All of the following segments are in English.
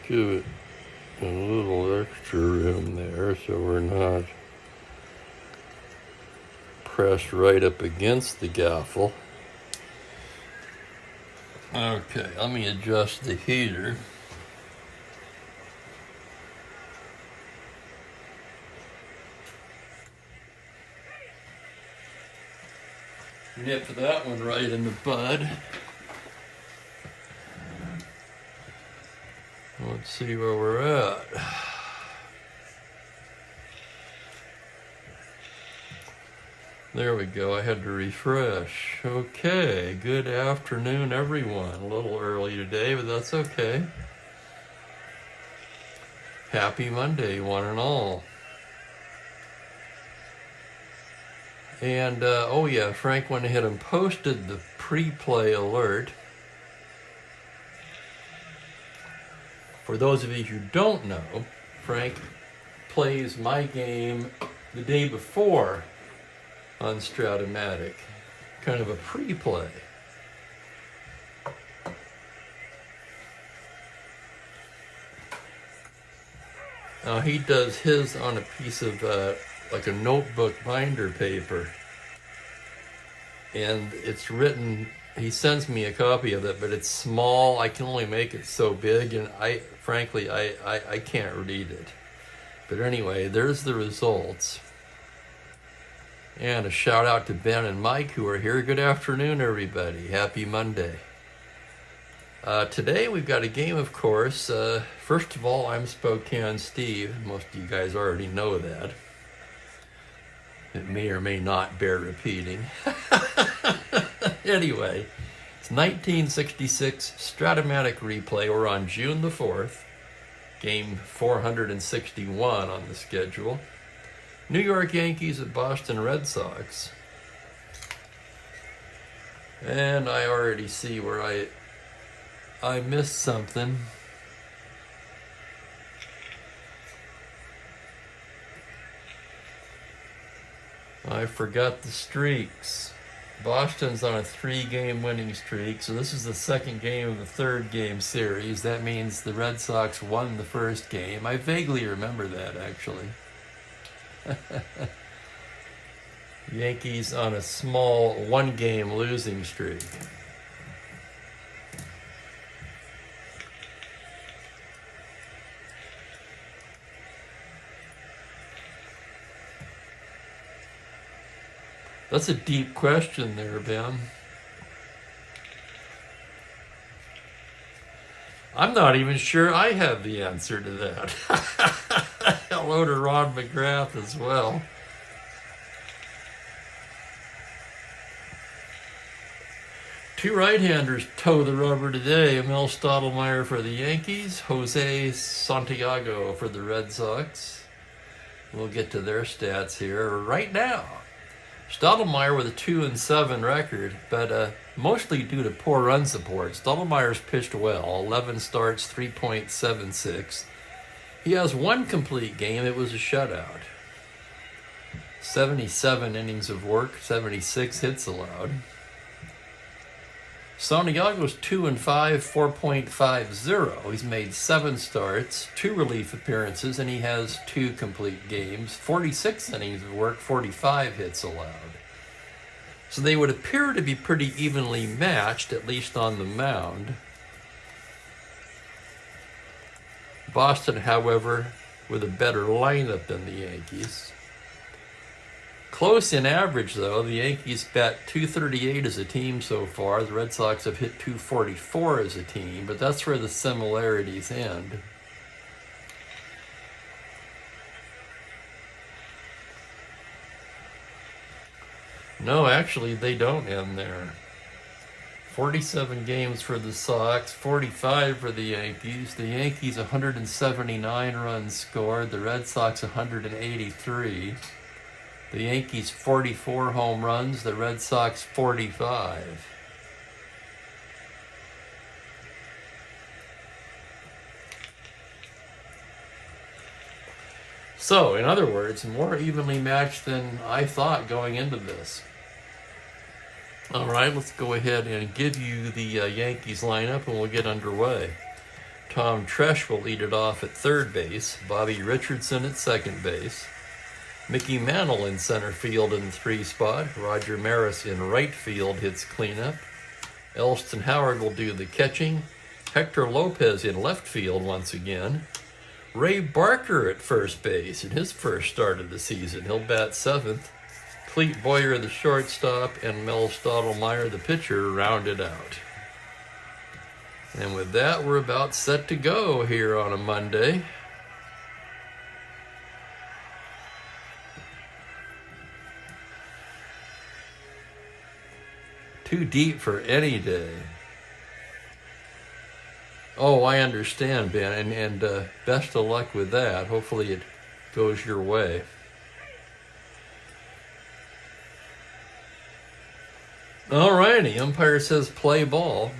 give it a little extra room there so we're not pressed right up against the gaffle. Okay, let me adjust the heater. Nip that one right in the bud. Let's see where we're at. There we go, I had to refresh. Okay, good afternoon everyone. A little early today, but that's okay. Happy Monday, one and all. And, oh yeah, Frank went ahead and posted the pre-play alert. For those of you who don't know, Frank plays my game the day before on Strat-O-Matic, kind of a pre-play. Now he does his on a piece of like a notebook binder paper, and it's written, he sends me a copy of it, but it's small. I can only make it so big, and frankly I can't read it. But anyway, there's the results. And a shout out to Ben and Mike who are here. Good afternoon, everybody. Happy Monday. Today we've got a game, of course. First of all, I'm Spokane Steve. Most of you guys already know that. It may or may not bear repeating. Anyway, it's 1966 Strat-O-Matic Replay. We're on June the 4th. Game 461 on the schedule. New York Yankees at Boston Red Sox. And I already see where I missed something. I forgot the streaks. Boston's on a 3-game winning streak, so this is the second game of the 3rd game series. That means the Red Sox won the first game. I vaguely remember that, actually. Yankees on a small 1-game losing streak. That's a deep question there, Ben. I'm not even sure I have the answer to that. Hello to Ron McGrath as well. Two right-handers toe the rubber today. Mel Stottlemyre for the Yankees, Jose Santiago for the Red Sox. We'll get to their stats here right now. Stottlemyre with a 2-7 record, but mostly due to poor run support. Stottlemyre's pitched well, 11 starts, 3.76. He has one complete game. It was a shutout. 77 innings of work, 76 hits allowed. Santiago's 2-5, 4.50. He's made 7 starts, 2 relief appearances, and he has 2 complete games, 46 innings of work, 45 hits allowed. So they would appear to be pretty evenly matched, at least on the mound. Boston, however, with a better lineup than the Yankees. Close in average, though. The Yankees bat .238 as a team so far. The Red Sox have hit .244 as a team, but that's where the similarities end. No, actually, they don't end there. 47 games for the Sox, 45 for the Yankees. The Yankees 179 runs scored, the Red Sox 183. The Yankees 44 home runs, the Red Sox 45. So, in other words, more evenly matched than I thought going into this. All right, let's go ahead and give you the Yankees lineup and we'll get underway. Tom Tresh will lead it off at third base. Bobby Richardson at second base. Mickey Mantle in center field in the 3 spot. Roger Maris in right field hits cleanup. Elston Howard will do the catching. Hector Lopez in left field once again. Ray Barker at first base in his first start of the season. He'll bat 7th. Clete Boyer the shortstop and Mel Stottlemyre the pitcher round it out. And with that, we're about set to go here on a Monday. Too deep for any day. Oh, I understand, Ben, and best of luck with that. Hopefully it goes your way. All righty, umpire says play ball.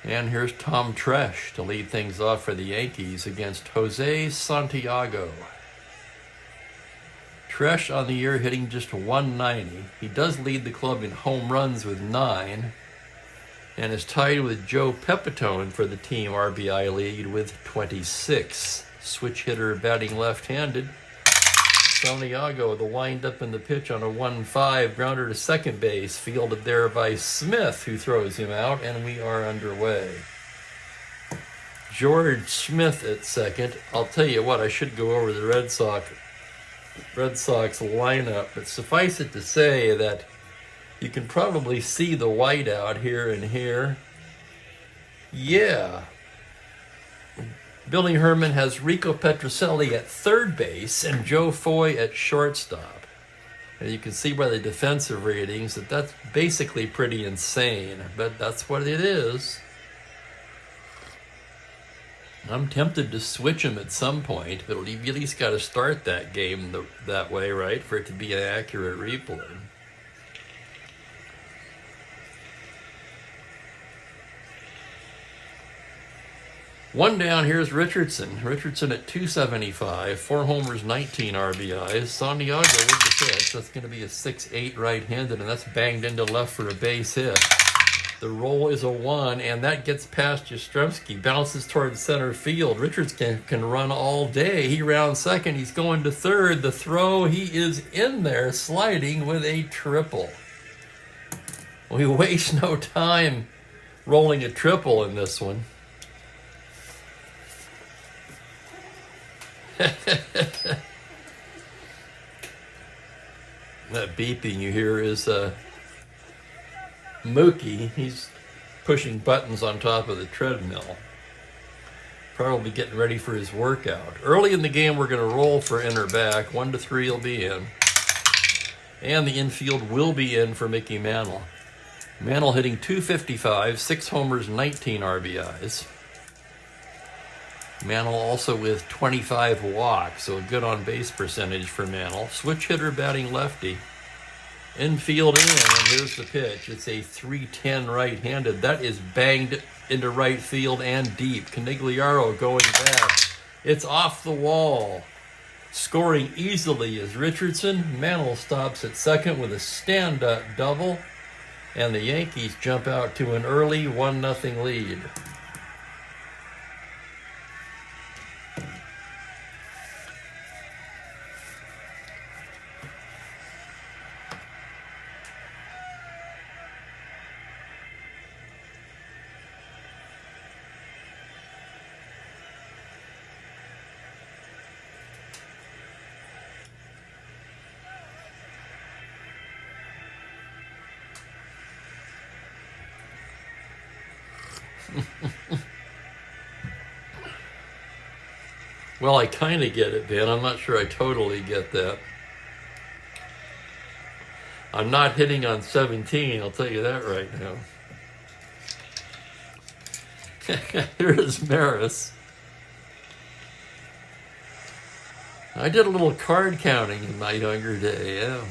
And here's Tom Tresh to lead things off for the Yankees against Jose Santiago. Tresh on the year hitting just 190. He does lead the club in home runs with 9 and is tied with Joe Pepitone for the team RBI lead with 26. Switch hitter batting left-handed. Santiago, the wind-up in the pitch on a 1-5 grounder to second base, fielded there by Smith, who throws him out, and we are underway. George Smith at second. I'll tell you what, I should go over the Red Sox lineup, but suffice it to say that you can probably see the white out here and here. Yeah. Billy Herman has Rico Petrocelli at third base and Joe Foy at shortstop. And you can see by the defensive ratings that that's basically pretty insane, but that's what it is. I'm tempted to switch him at some point, but you've at least got to start that game that way, right, for it to be an accurate replay. One down, here's Richardson. Richardson at 275, 4 homers, 19 RBIs. Santiago with the pitch. That's going to be a 6-8 right-handed, and that's banged into left for a base hit. The roll is a 1, and that gets past Yastrzemski. Bounces towards center field. Richardson can run all day. He rounds second. He's going to third. The throw, he is in there, sliding with a triple. We waste no time rolling a triple in this one. That beeping you hear is Mookie. He's pushing buttons on top of the treadmill. Probably getting ready for his workout. Early in the game, we're going to roll for in or back. 1 to 3 will be in. And the infield will be in for Mickey Mantle. Mantle hitting 255, 6 homers, 19 RBIs. Mantle also with 25 walks, so a good on-base percentage for Mantle. Switch hitter batting lefty. Infield in, and here's the pitch. It's a 310 right-handed. That is banged into right field and deep. Canigliaro going back. It's off the wall. Scoring easily is Richardson. Mantle stops at second with a stand-up double, and the Yankees jump out to an early 1-0 lead. Well, I kind of get it, Ben. I'm not sure I totally get that. I'm not hitting on 17, I'll tell you that right now. Here's Maris. I did a little card counting in my younger day, yeah.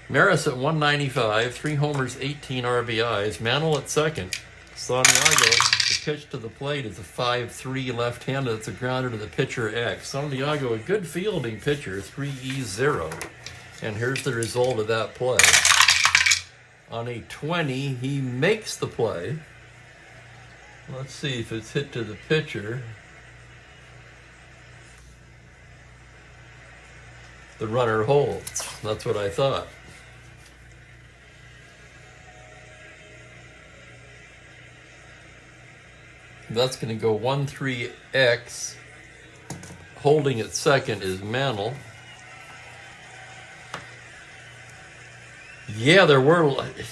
Maris at 195, 3 homers, 18 RBIs. Mantle at second. Santiago, the pitch to the plate is a 5-3 left-handed. It's a grounder to the pitcher X. Santiago, a good fielding pitcher, 3-0. And here's the result of that play. On a 20, he makes the play. Let's see if it's hit to the pitcher. The runner holds. That's what I thought. That's going to go 1-3-X. Holding at second is Mantle. Yeah, there were.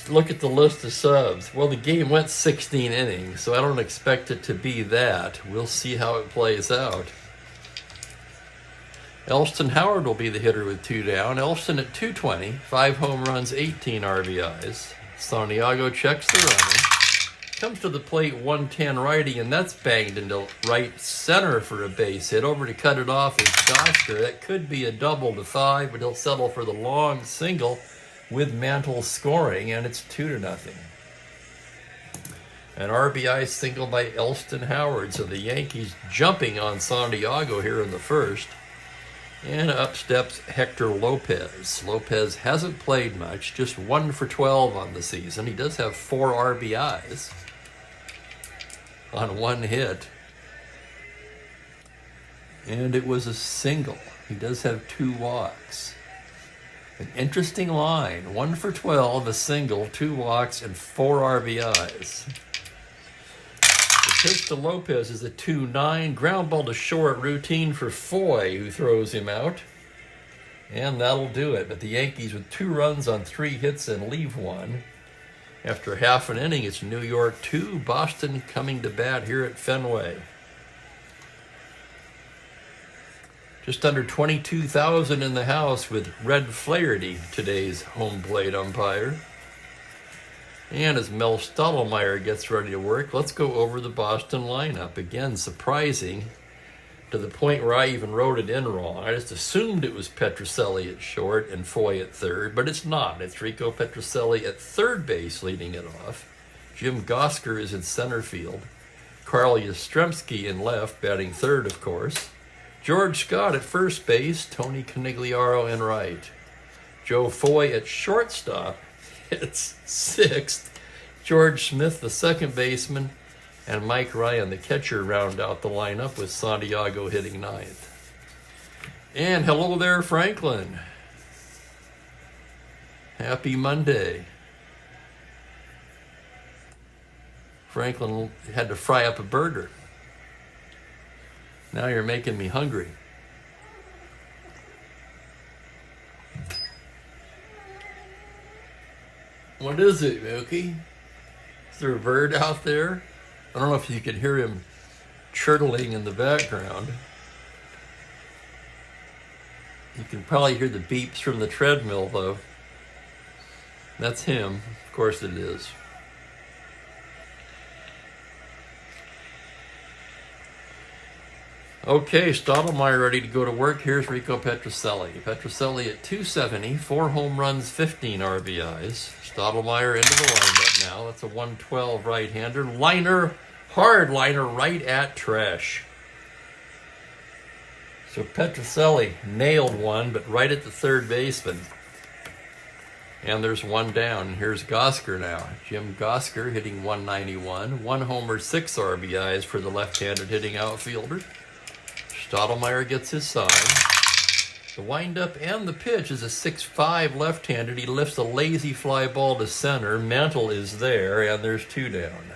Look at the list of subs. Well, the game went 16 innings, so I don't expect it to be that. We'll see how it plays out. Elston Howard will be the hitter with 2 down. Elston at 220, 5 home runs, 18 RBIs. Santiago checks the runner. Comes to the plate, 110 righty, and that's banged into right center for a base hit. Over to cut it off is Gosker. That could be a double to 5, but he'll settle for the long single with Mantle scoring, and it's 2-0. An RBI single by Elston Howard, so the Yankees jumping on Santiago here in the first. And up steps Hector Lopez. Lopez hasn't played much, just 1 for 12 on the season. He does have 4 RBIs on 1 hit. And it was a single. He does have 2 walks. An interesting line. 1 for 12, a single, 2 walks, and 4 RBIs. The pitch to Lopez is a 2-9. Ground ball to short, routine for Foy, who throws him out. And that'll do it. But the Yankees with 2 runs on 3 hits and leave 1. After half an inning, it's New York 2, Boston coming to bat here at Fenway. Just under 22,000 in the house with Red Flaherty, today's home plate umpire. And as Mel Stottlemyre gets ready to work, let's go over the Boston lineup. Again, surprising to the point where I even wrote it in wrong. I just assumed it was Petrocelli at short and Foy at third, but it's not. It's Rico Petrocelli at third base leading it off. Jim Gosker is in center field. Carl Yastrzemski in left, batting third, of course. George Scott at first base, Tony Conigliaro in right. Joe Foy at shortstop, it's sixth. George Smith, the second baseman, and Mike Ryan, the catcher, round out the lineup with Santiago hitting ninth. And hello there, Franklin. Happy Monday. Franklin had to fry up a burger. Now you're making me hungry. What is it, Mookie? Is there a bird out there? I don't know if you can hear him chortling in the background. You can probably hear the beeps from the treadmill, though. That's him. Of course it is. Okay, Stottlemyre ready to go to work. Here's Rico Petrocelli. Petrocelli at 270, 4 home runs, 15 RBIs. Stottlemyre into the lineup now. That's a 112 right-hander. Liner, hard liner right at trash. So Petrocelli nailed one, but right at the third baseman. And there's 1 down. Here's Gosker now. Jim Gosker hitting 191. 1 homer, 6 RBIs for the left-handed hitting outfielder. Stottlemyre gets his sign. The windup and the pitch is a 6'5 left-handed. He lifts a lazy fly ball to center. Mantle is there, and there's 2 down.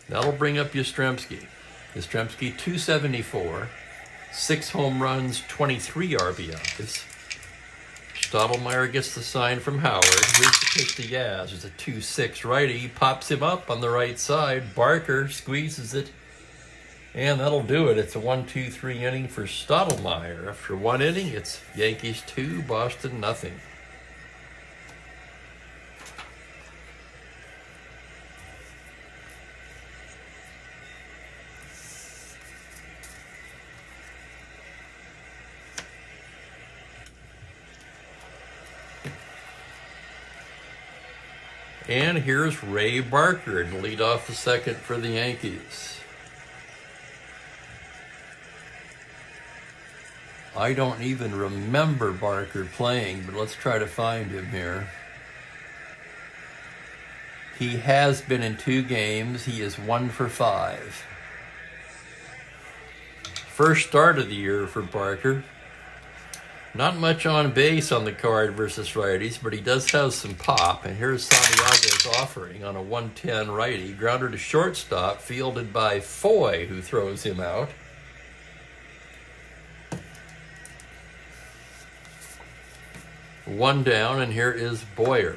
That'll bring up Yastrzemski. Yastrzemski 274, 6 home runs, 23 RBIs. Stottlemyre gets the sign from Howard. Here's the pitch to Yaz. It's a 2-6 righty. He pops him up on the right side. Barker squeezes it. And that'll do it. It's a 1-2-3 inning for Stottlemyre. After 1 inning, it's Yankees 2, Boston nothing. And here's Ray Barker to lead off the second for the Yankees. I don't even remember Barker playing, but let's try to find him here. He has been in 2 games. He is 1 for 5. First start of the year for Barker. Not much on base on the card versus righties, but he does have some pop. And here's Santiago's offering on a 110 righty. Grounder to shortstop, fielded by Foy, who throws him out. One down, and here is Boyer.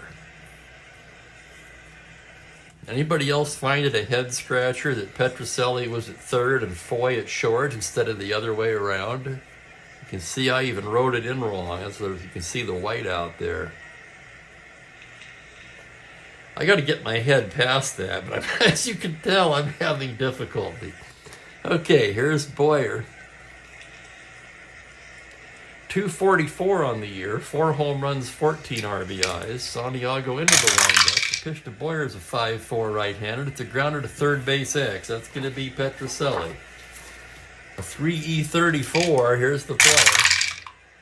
Anybody else find it a head scratcher that Petrocelli was at third and Foy at short instead of the other way around? You can see I even wrote it in wrong, so you can see the white out there. I got to get my head past that, but as you can tell, I'm having difficulty. Okay, here's Boyer. 244 on the year, 4 home runs, 14 RBIs. Santiago into the windup. The pitch to Boyer is a 5-4 right-handed. It's a grounder to third base X. That's going to be Petrocelli. A 3E34, here's the play.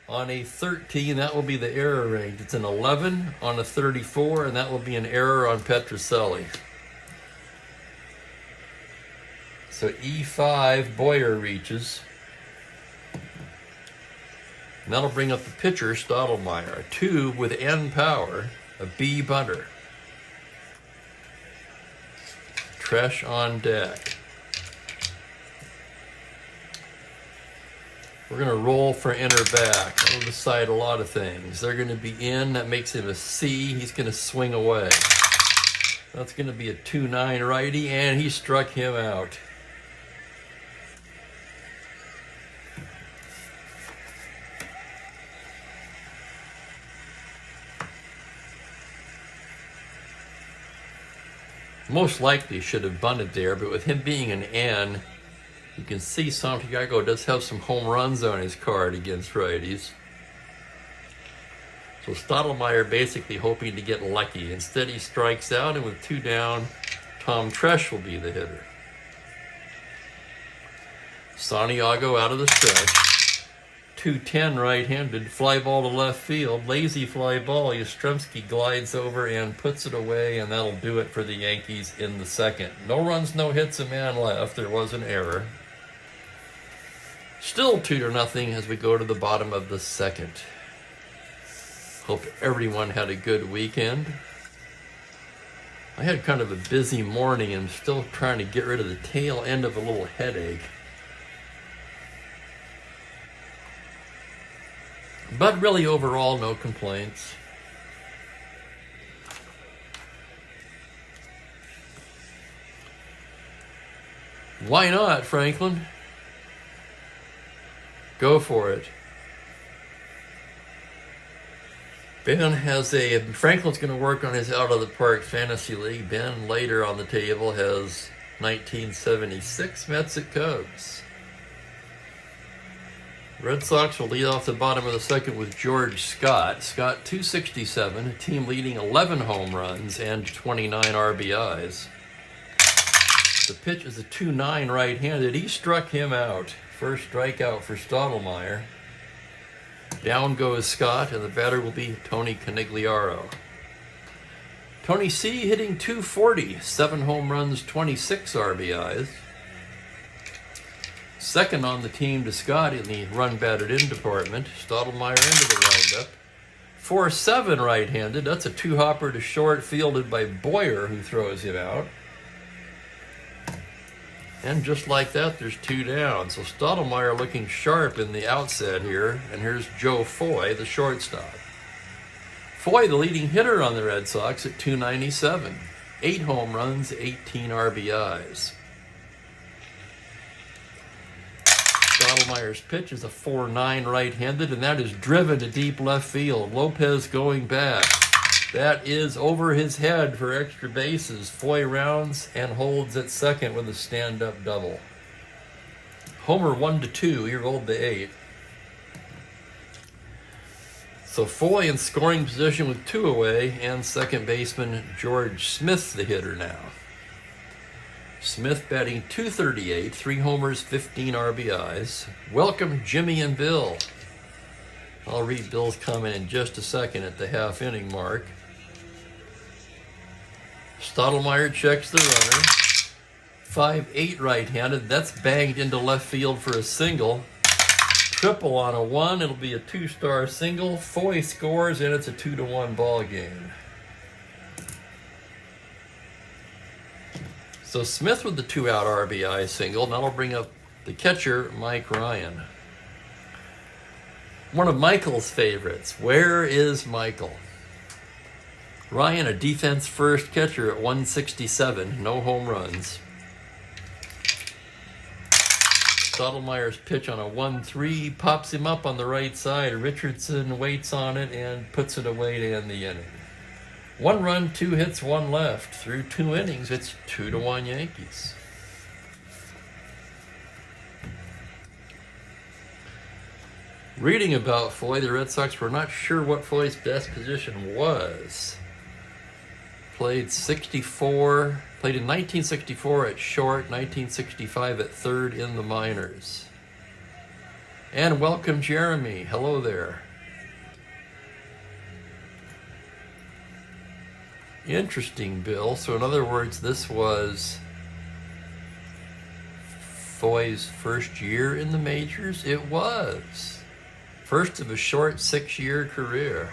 On a 13, that will be the error range. It's an 11 on a 34, and that will be an error on Petrocelli. So E5, Boyer reaches. And that'll bring up the pitcher, Strat-O-Matic. A 2 with N power, a B bunter. Tresh on deck. We're going to roll for in or back. That'll decide a lot of things. They're going to be in. That makes him a C. He's going to swing away. That's going to be a 2-9 righty, and he struck him out. Most likely should have bunted there, but with him being an N, you can see Santiago does have some home runs on his card against righties. So Strat-O-Matic basically hoping to get lucky. Instead he strikes out, and with 2 down, Tom Tresh will be the hitter. Santiago out of the stretch. 210 right-handed, fly ball to left field, lazy fly ball. Yastrzemski glides over and puts it away, and that'll do it for the Yankees in the second. No runs, no hits, a man left. There was an error. Still 2-0 as we go to the bottom of the second. Hope everyone had a good weekend. I had kind of a busy morning and still trying to get rid of the tail end of a little headache. But really, overall, no complaints. Why not, Franklin? Go for it. Franklin's going to work on his Out of the Park Fantasy League. Ben, later on the table, has 1976 Mets at Cubs. Red Sox will lead off the bottom of the second with George Scott. Scott, 267, a team leading 11 home runs and 29 RBIs. The pitch is a 2-9 right-handed. He struck him out. First strikeout for Strat-O-Matic. Down goes Scott, and the batter will be Tony Conigliaro. Tony C. hitting 240, 7 home runs, 26 RBIs. Second on the team to Scott in the run batted in department. Strat-O-Matic into the windup. 4-7 right-handed. That's a 2-hopper to short, fielded by Boyer, who throws him out. And just like that, there's 2 down. So Strat-O-Matic looking sharp in the outset here. And here's Joe Foy, the shortstop. Foy, the leading hitter on the Red Sox at 297. 8 home runs, 18 RBIs. Strat-O-Matic's pitch is a 4-9 right-handed, and that is driven to deep left field. Lopez going back. That is over his head for extra bases. Foy rounds and holds at second with a stand-up double. Homer 1-2, he rolled to 8. So Foy in scoring position with 2 away, and second baseman George Smith the hitter now. Smith batting .238, 3 homers, 15 RBIs. Welcome Jimmy and Bill. I'll read Bill's comment in just a second at the half-inning mark. Stottlemyre checks the runner. 5-8 right-handed. That's banged into left field for a single. Triple on a 1. It'll be a 2-star single. Foy scores, and it's a 2-1 ball game. So Smith with the 2-out RBI single. That'll bring up the catcher, Mike Ryan. One of Michael's favorites. Where is Michael? Ryan, a defense first catcher at 167. No home runs. Stottlemyre's pitch on a 1-3 pops him up on the right side. Richardson waits on it and puts it away to end the inning. 1 run, 2 hits, 1 left. Through 2 innings, it's 2-1 Yankees. Reading about Foy, the Red Sox were not sure what Foy's best position was. Played in 1964 at short, 1965 at third in the minors. And welcome, Jeremy. Hello there. Interesting, Bill. So in other words, this was Foy's first year in the majors? It was. First of a short 6-year career.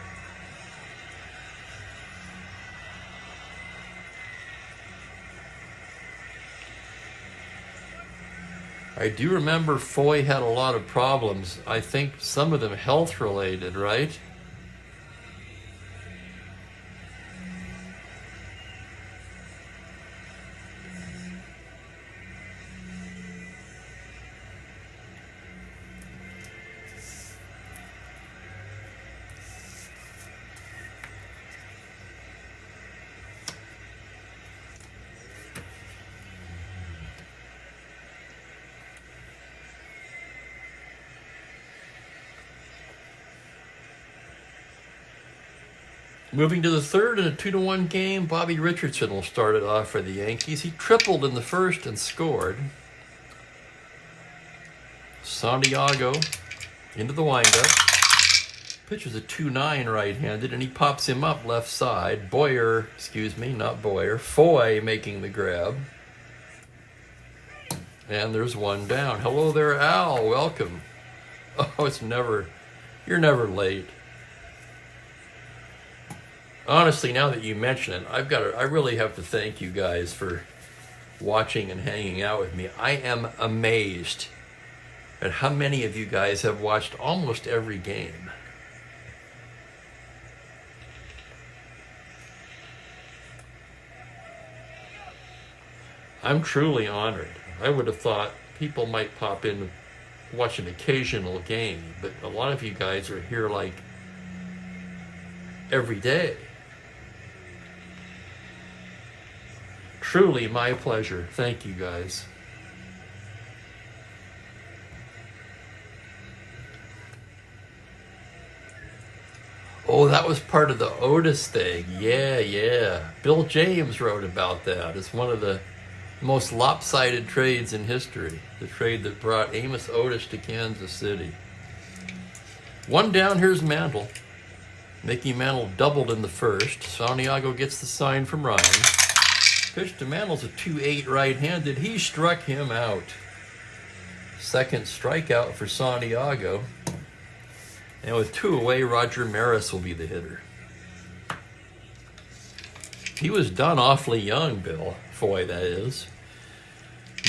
I do remember Foy had a lot of problems. I think some of them health-related, right? Moving to the third in a 2-1 game, Bobby Richardson will start it off for the Yankees. He tripled in the first and scored. Santiago into the windup. Pitches a 2-9 right-handed, and he pops him up left side. Foy making the grab. And there's 1 down. Hello there, Al. Welcome. Oh, you're never late. Honestly, now that you mention it, I really have to thank you guys for watching and hanging out with me. I am amazed at how many of you guys have watched almost every game. I'm truly honored. I would have thought people might pop in and watch an occasional game, but a lot of you guys are here like every day. Truly my pleasure. Thank you, guys. Oh, that was part of the Otis thing. Yeah. Bill James wrote about that. It's one of the most lopsided trades in history. The trade that brought Amos Otis to Kansas City. 1 down, here's Mantle. Mickey Mantle doubled in the first. Santiago gets the sign from Ryan. Pitch to Mantle's a 2-8 right-handed. He struck him out. Second strikeout for Santiago. And with 2 away, Roger Maris will be the hitter. He was done awfully young, Bill. Foy, that is.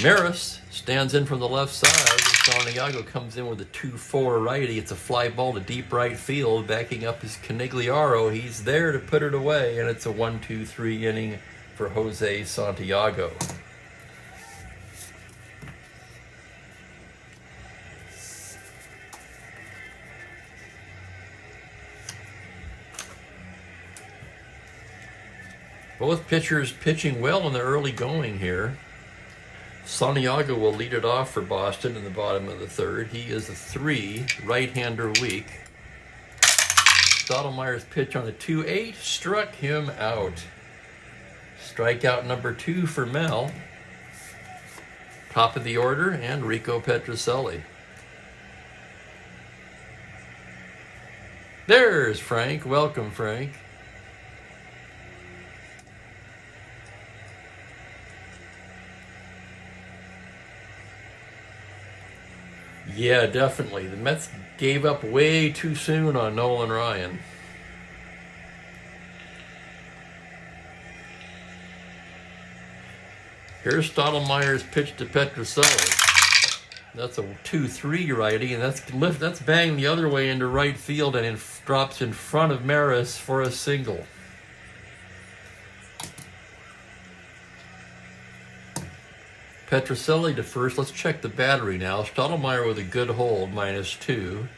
Maris stands in from the left side. Santiago comes in with a 2-4 righty. It's a fly ball to deep right field. Backing up is Canigliaro. He's there to put it away, and it's a 1-2-3 inning for Jose Santiago. Both pitchers pitching well in the early going here. Santiago will lead it off for Boston in the bottom of the third. He is a 3, right-hander weak. Stottlemyre's pitch on a 2-8 struck him out. Strikeout number 2 for Mel. Top of the order, and Rico Petrocelli. There's Frank. Welcome, Frank. Yeah, definitely. The Mets gave up way too soon on Nolan Ryan. Here's Stottlemyre's pitch to Petroselli. That's a 2-3 righty, and that's banged the other way into right field and drops in front of Maris for a single. Petroselli to first. Let's check the battery now. Stottlemyre with a good hold, -2.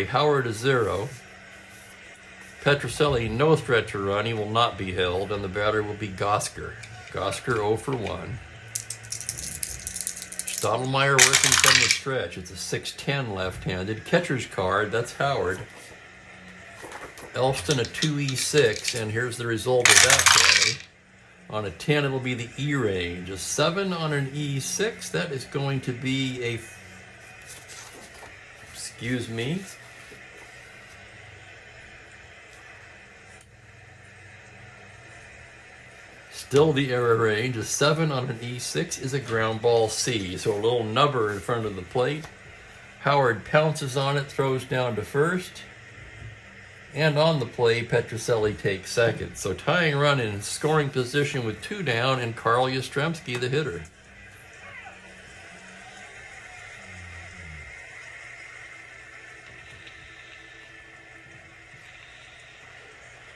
Howard is 0. Petroselli, no threat to run. He will not be held, and the batter will be Gosker. Gosker 0 for 1. Stottlemyre working from the stretch. It's a 6-10 left-handed. Catcher's card, that's Howard. Elston a 2E6, and here's the result of that play. On a 10, it'll be the E range. A 7 on an E6, that is going to be a... Excuse me. Still the error range. A 7 on an E6 is a ground ball C. So a little nubber in front of the plate. Howard pounces on it, throws down to first. And on the play, Petroselli takes second. So tying run in scoring position with 2 down, and Carl Yastrzemski, the hitter.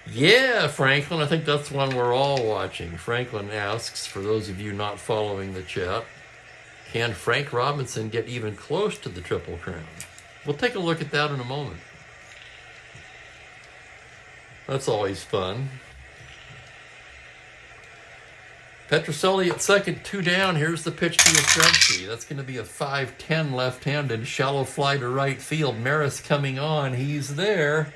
Yeah, Franklin, I think that's one we're all watching. Franklin asks, for those of you not following the chat, can Frank Robinson get even close to the Triple Crown? We'll take a look at that in a moment. That's always fun. Petroselli at second, 2 down. Here's the pitch to Yastrzemski. That's going to be a 5-10 left-handed, shallow fly to right field. Maris coming on. He's there.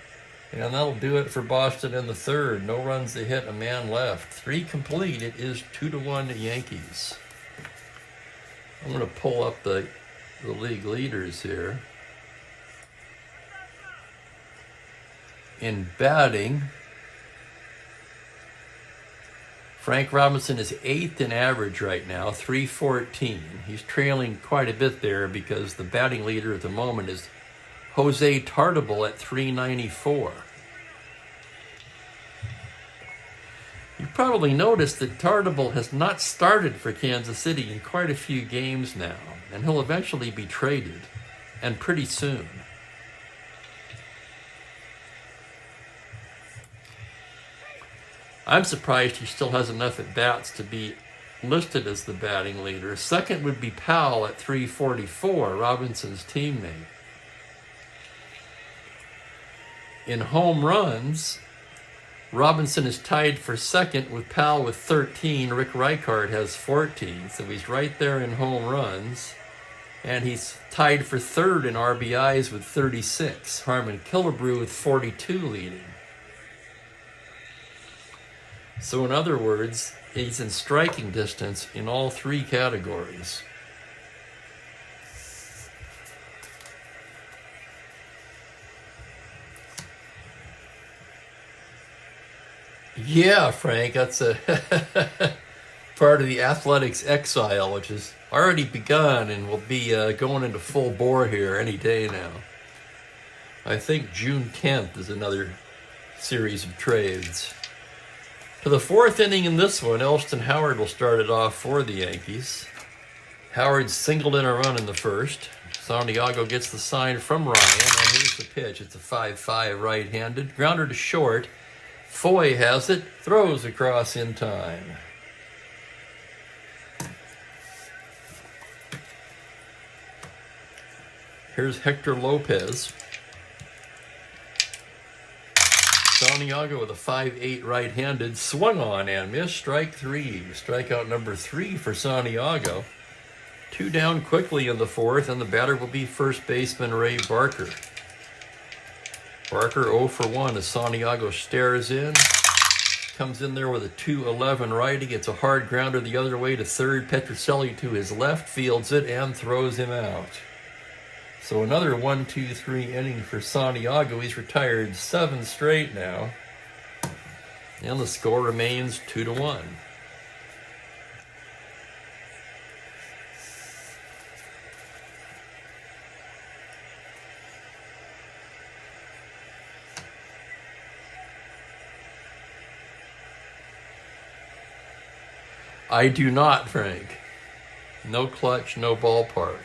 And that'll do it for Boston in the third. No runs to hit, a man left. 3 complete. It is 2-1 Yankees. I'm going to pull up the league leaders here. In batting, Frank Robinson is 8th in average right now, 314. He's trailing quite a bit there because the batting leader at the moment is Jose Tartable at 394. You probably noticed that Tartable has not started for Kansas City in quite a few games now, and he'll eventually be traded, and pretty soon. I'm surprised he still has enough at-bats to be listed as the batting leader. Second would be Powell at 344, Robinson's teammate. In home runs, Robinson is tied for second with Powell with 13. Rick Reichard has 14, so he's right there in home runs. And he's tied for third in RBIs with 36. Harmon Killebrew with 42 leading. So in other words, he's in striking distance in all 3 categories. Yeah, Frank, that's a part of the Athletics exile, which has already begun and will be going into full bore here any day now. I think June 10th is another series of trades. To the 4th inning in this one, Elston Howard will start it off for the Yankees. Howard singled in a run in the first. Santiago gets the sign from Ryan, and here's the pitch. It's a 5-5 right-handed. Grounder to short. Foy has it, throws across in time. Here's Hector Lopez. Santiago with a 5-8 right-handed, swung on and missed, strike 3. Strikeout number 3 for Santiago. 2 down quickly in the 4th, and the batter will be first baseman Ray Barker. Barker 0 for 1 as Santiago stares in. Comes in there with a 2-11 righty. Gets a hard grounder the other way to third. Petroselli to his left, fields it, and throws him out. So another 1-2-3 inning for Santiago. He's retired 7 straight now. And the score remains 2-1. I do not, Frank. No clutch, no ballpark.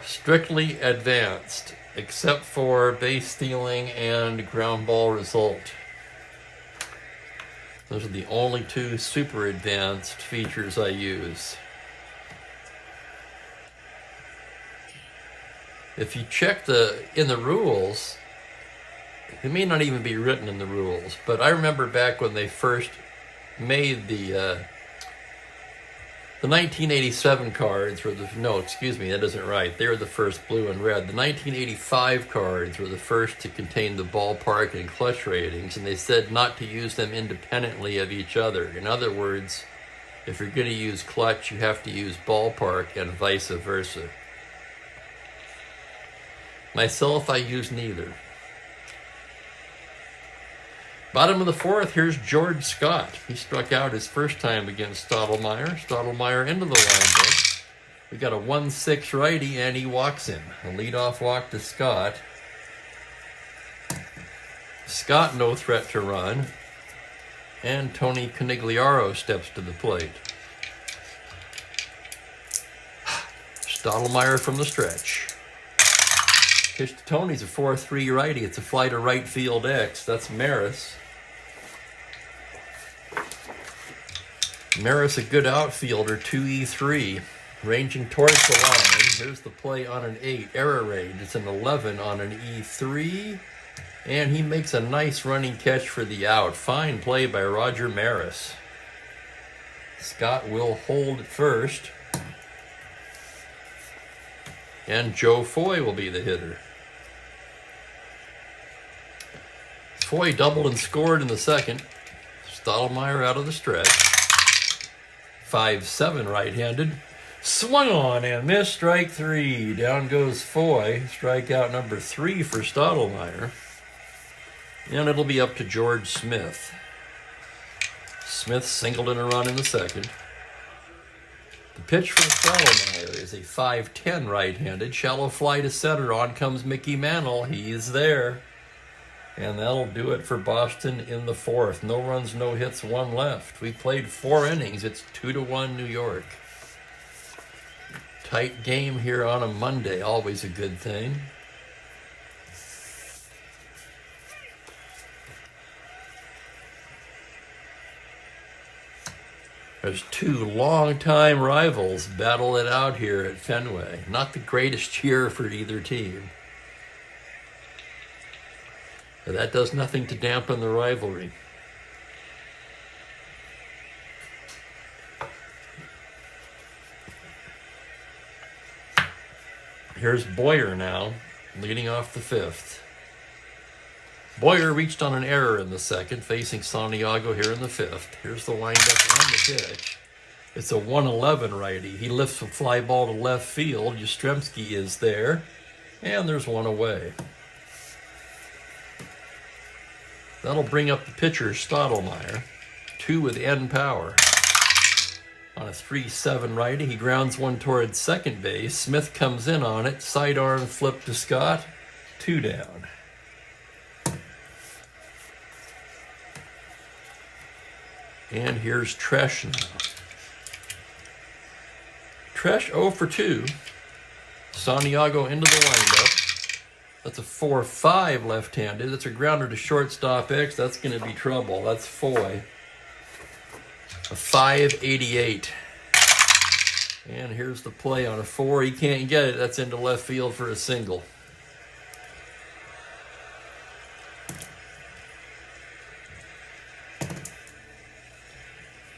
Strictly advanced, except for base stealing and ground ball result. Those are the only two super advanced features I use. If you check in the rules, it may not even be written in the rules, but I remember back when they first made the 1987 cards were no, excuse me, that isn't right. They were the first blue and red. The 1985 cards were the first to contain the ballpark and clutch ratings, and they said not to use them independently of each other. In other words, if you're going to use clutch, you have to use ballpark and vice versa. Myself, I use neither. Bottom of the fourth, here's George Scott. He struck out his first time against Strat-O-Matic. Strat-O-Matic into the windup. We got a 1-6 righty, and he walks him. A leadoff walk to Scott. Scott no threat to run. And Tony Conigliaro steps to the plate. Strat-O-Matic from the stretch. Pitch to Tony's a 4-3 righty. It's a fly to right field X. That's Maris. Maris, a good outfielder, 2E3, ranging towards the line. Here's the play on an 8, error range. It's an 11 on an E3, and he makes a nice running catch for the out. Fine play by Roger Maris. Scott will hold at first, and Joe Foy will be the hitter. Foy doubled and scored in the second. Strat-O-Matic out of the stretch. 5-7 right-handed. Swung on and missed, strike 3. Down goes Foy. Strikeout number 3 for Strat-O-Matic. And it'll be up to George Smith. Smith singled in a run in the second. The pitch for Strat-O-Matic is a 5-10 right-handed. Shallow fly to center. On comes Mickey Mantle. He is there. And that'll do it for Boston in the fourth. No runs, no hits, 1 left. We played 4 innings. It's 2-1 New York. Tight game here on a Monday. Always a good thing. There's 2 longtime rivals battle it out here at Fenway. Not the greatest year for either team. But that does nothing to dampen the rivalry. Here's Boyer now, leading off the 5th. Boyer reached on an error in the second, facing Santiago here in the 5th. Here's the windup on the pitch. It's a 1-11 righty. He lifts a fly ball to left field. Yastrzemski is there, and there's 1 away. That'll bring up the pitcher, Strat-O-Matic, 2 with end power. On a 3-7 righty, he grounds 1 towards second base. Smith comes in on it. Sidearm flip to Scott. 2 down. And here's Tresh now. Tresh 0 for 2. Santiago into the windup. That's a 4-5 left-handed. That's a grounder to shortstop X. That's going to be trouble. That's Foy. A 5-88. And here's the play on a 4. He can't get it. That's into left field for a single.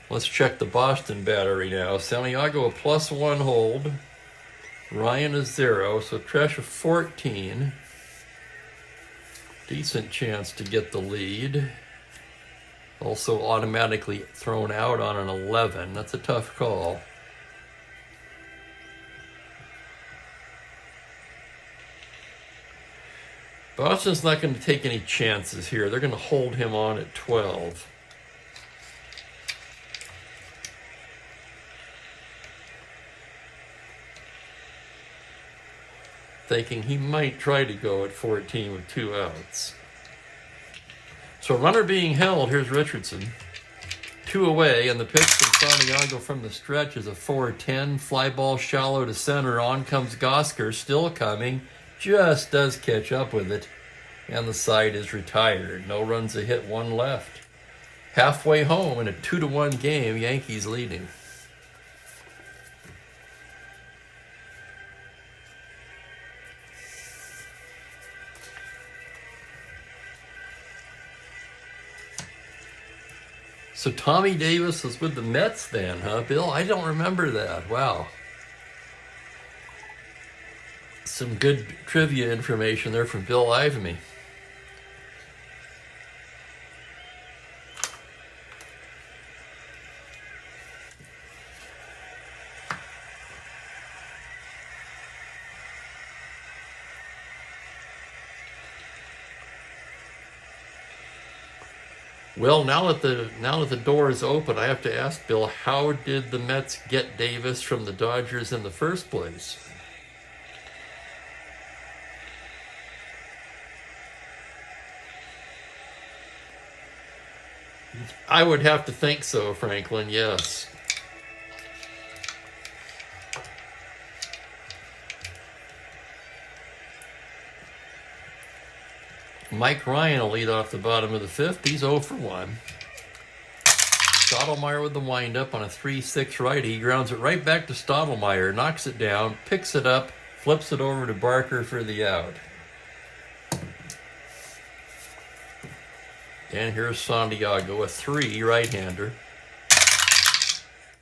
Let's check the Boston battery now. Santiago a +1 hold. Ryan is 0. So Tresh a 14. Decent chance to get the lead. Also automatically thrown out on an 11. That's a tough call. Boston's not going to take any chances here. They're going to hold him on at 12. thinking he might try to go at 14 with 2 outs. So runner being held, here's Richardson. 2 away, and the pitch from Santiago from the stretch is a 4-10. Fly ball shallow to center. On comes Gosker, still coming. Just does catch up with it. And the side is retired. No runs a hit, 1 left. Halfway home in a 2-1 game, Yankees leading. So Tommy Davis was with the Mets then, huh, Bill? I don't remember that. Wow. Some good trivia information there from Bill Ivemy. Well, now that the door is open, I have to ask Bill, how did the Mets get Davis from the Dodgers in the first place? I would have to think so, Franklin, yes. Mike Ryan will lead off the bottom of the 5th. He's 0 for 1. Strat-O-Matic with the windup on a 3-6 righty. He grounds it right back to Strat-O-Matic, knocks it down, picks it up, flips it over to Barker for the out. And here's Santiago, a 3 right-hander.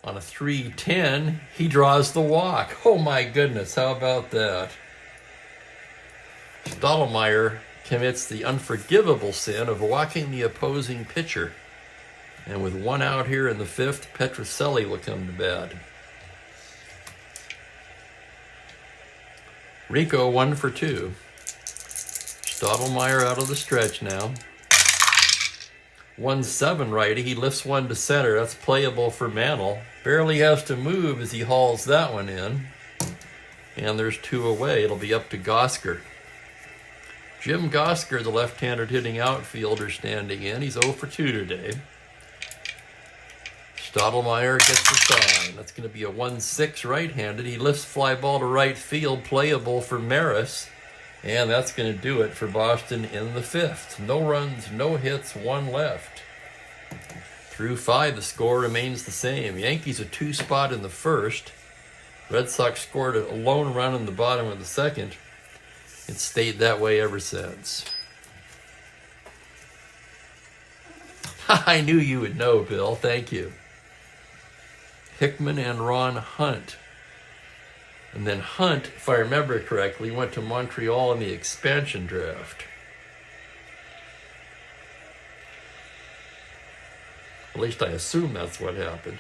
On a 3-10, he draws the walk. Oh my goodness, how about that? Strat-O-Matic commits the unforgivable sin of walking the opposing pitcher. And with 1 out here in the 5th, Petrocelli will come to bat. Rico 1 for 2. Strat-O-Matic out of the stretch now. 1-7 righty. He lifts 1 to center. That's playable for Mantle. Barely has to move as he hauls that one in. And there's 2 away. It'll be up to Gosker. Jim Gosker, the left-handed hitting outfielder, standing in. He's 0 for 2 today. Strat-O-Matic gets the sign. That's going to be a 1-6 right-handed. He lifts fly ball to right field, playable for Maris. And that's going to do it for Boston in the 5th. No runs, no hits, 1 left. Through 5, the score remains the same. Yankees a 2 spot in the 1st. Red Sox scored a lone run in the bottom of the 2nd. It's stayed that way ever since. I knew you would know, Bill. Thank you. Hickman and Ron Hunt. And then Hunt, if I remember correctly, went to Montreal in the expansion draft. At least I assume that's what happened.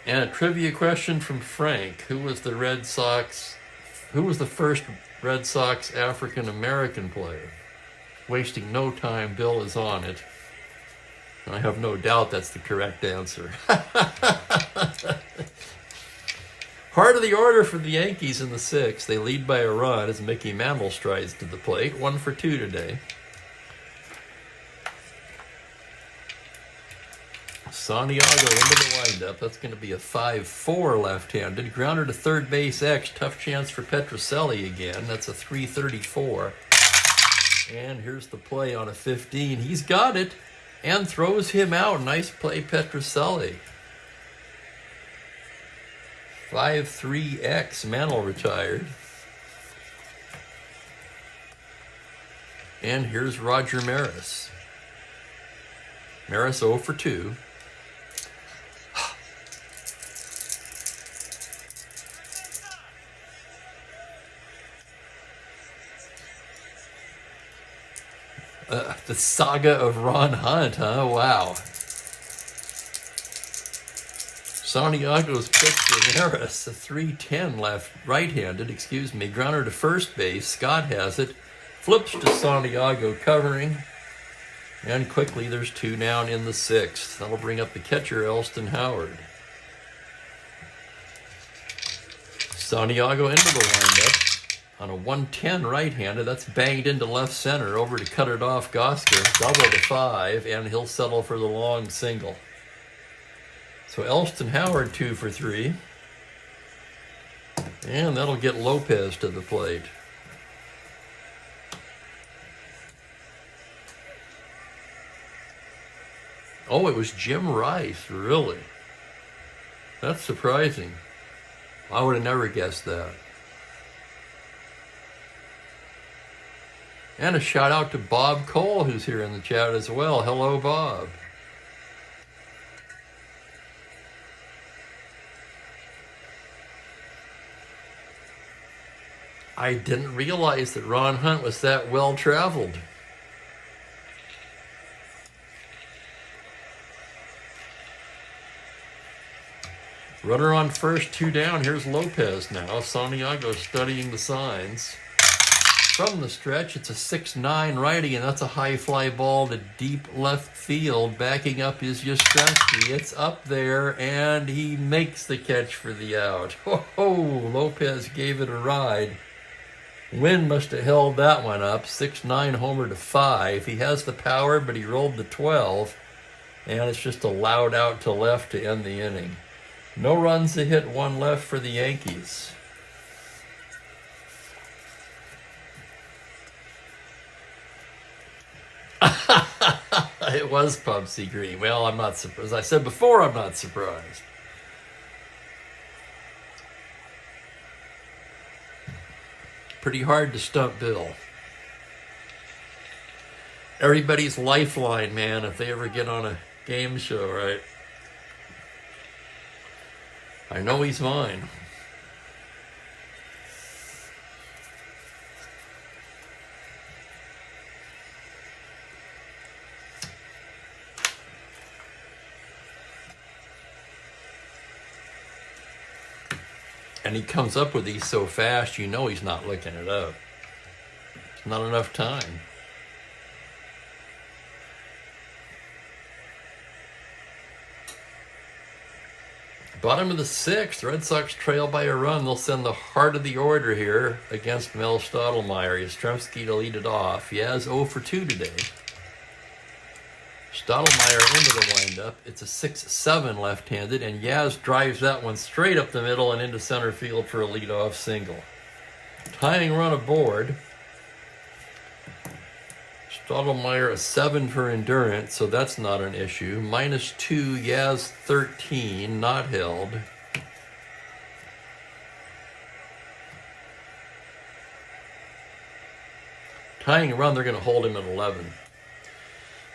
And a trivia question from Frank. Who was the first Red Sox African-American player? Wasting no time, Bill is on it. I have no doubt that's the correct answer. Heart of the order for the Yankees in the 6th. They lead by a run as Mickey Mantle strides to the plate. 1 for 2 today. Santiago into the windup. That's going to be a 5-4 left-handed. Grounder to third base X. Tough chance for Petrocelli again. That's a 334. And here's the play on a 15. He's got it and throws him out. Nice play, Petrocelli. 5-3X. Mantle retired. And here's Roger Maris. Maris 0 for 2. The saga of Ron Hunt, huh? Wow. Santiago's pitch to Maris, a 3-10 right-handed, grounder to first base. Scott has it. Flips to Santiago covering. And quickly, there's 2 down in the 6th. That'll bring up the catcher, Elston Howard. Santiago into the windup on a 110 right-handed. That's banged into left center, over to cut it off Gosker. Double to 5, and he'll settle for the long single. So Elston Howard 2 for 3. And that'll get Lopez to the plate. Oh, it was Jim Rice, really? That's surprising. I would have never guessed that. And a shout out to Bob Cole, who's here in the chat as well. Hello, Bob. I didn't realize that Ron Hunt was that well-traveled. Runner on first, 2 down. Here's Lopez now. Santiago studying the signs. From the stretch, it's a 6-9 righty, and that's a high fly ball to deep left field. Backing up is Yastrzemski. It's up there, and he makes the catch for the out. Oh, Lopez gave it a ride. Wind must have held that one up. 6-9 homer to 5. He has the power, but he rolled the 12, and it's just a loud out to left to end the inning. No runs to hit, 1 left for the Yankees. It was Pubsy Green. Well, I'm not surprised. As I said before, I'm not surprised. Pretty hard to stump Bill. Everybody's lifeline, man, if they ever get on a game show, right? I know he's mine. And he comes up with these so fast, you know he's not looking it up. It's not enough time. Bottom of the 6th, Red Sox trail by a run. They'll send the heart of the order here against Mel Stottlemyre. Yastrzemski to lead it off. He has 0 for 2 today. Stottlemyre into the windup. It's a 6-7 left-handed, and Yaz drives that one straight up the middle and into center field for a leadoff single. Tying run aboard. Stottlemyre a 7 for endurance, so that's not an issue. -2, Yaz 13, not held. Tying a run, they're going to hold him at 11.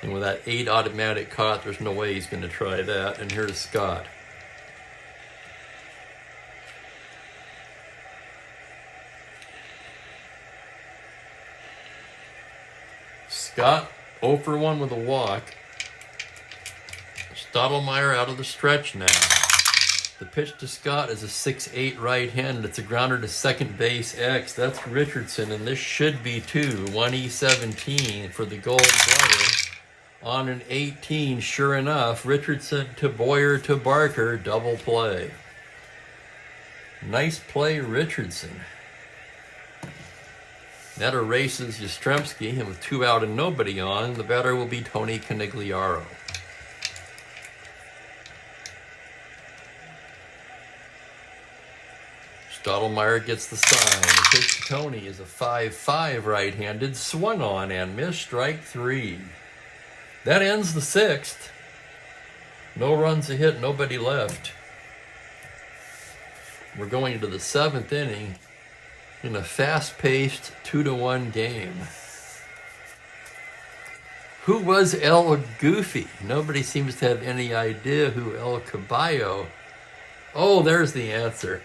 And with that 8 automatic caught, there's no way he's going to try that. And here's Scott. Scott 0 for 1 with a walk. Stottlemyre out of the stretch now. The pitch to Scott is a 6-8 right-handed. It's a grounder to second base X. That's Richardson, and this should be 2. 1E17 for the Gold Glover. On an 18, sure enough, Richardson to Boyer to Barker, double play. Nice play, Richardson. That erases Yastrzemski, and with 2 out and nobody on, the batter will be Tony Conigliaro. Stottlemyre gets the sign. The pitch to Tony is a 5-5 right-handed, swung on and missed, strike 3. That ends the 6th. No runs a hit, nobody left. We're going into the 7th inning in a fast-paced 2-1 game. Who was El Goofy? Nobody seems to have any idea who El Caballo. Oh, there's the answer.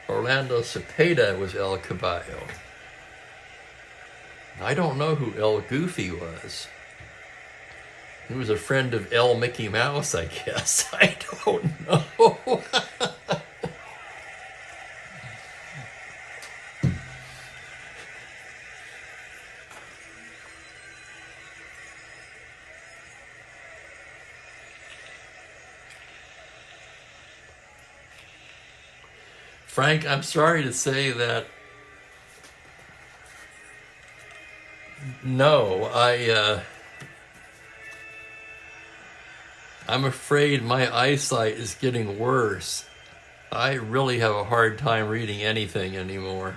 Orlando Cepeda was El Caballo. I don't know who El Goofy was. He was a friend of El Mickey Mouse, I guess. I don't know. Frank, I'm sorry to say that no, I'm afraid my eyesight is getting worse. I really have a hard time reading anything anymore.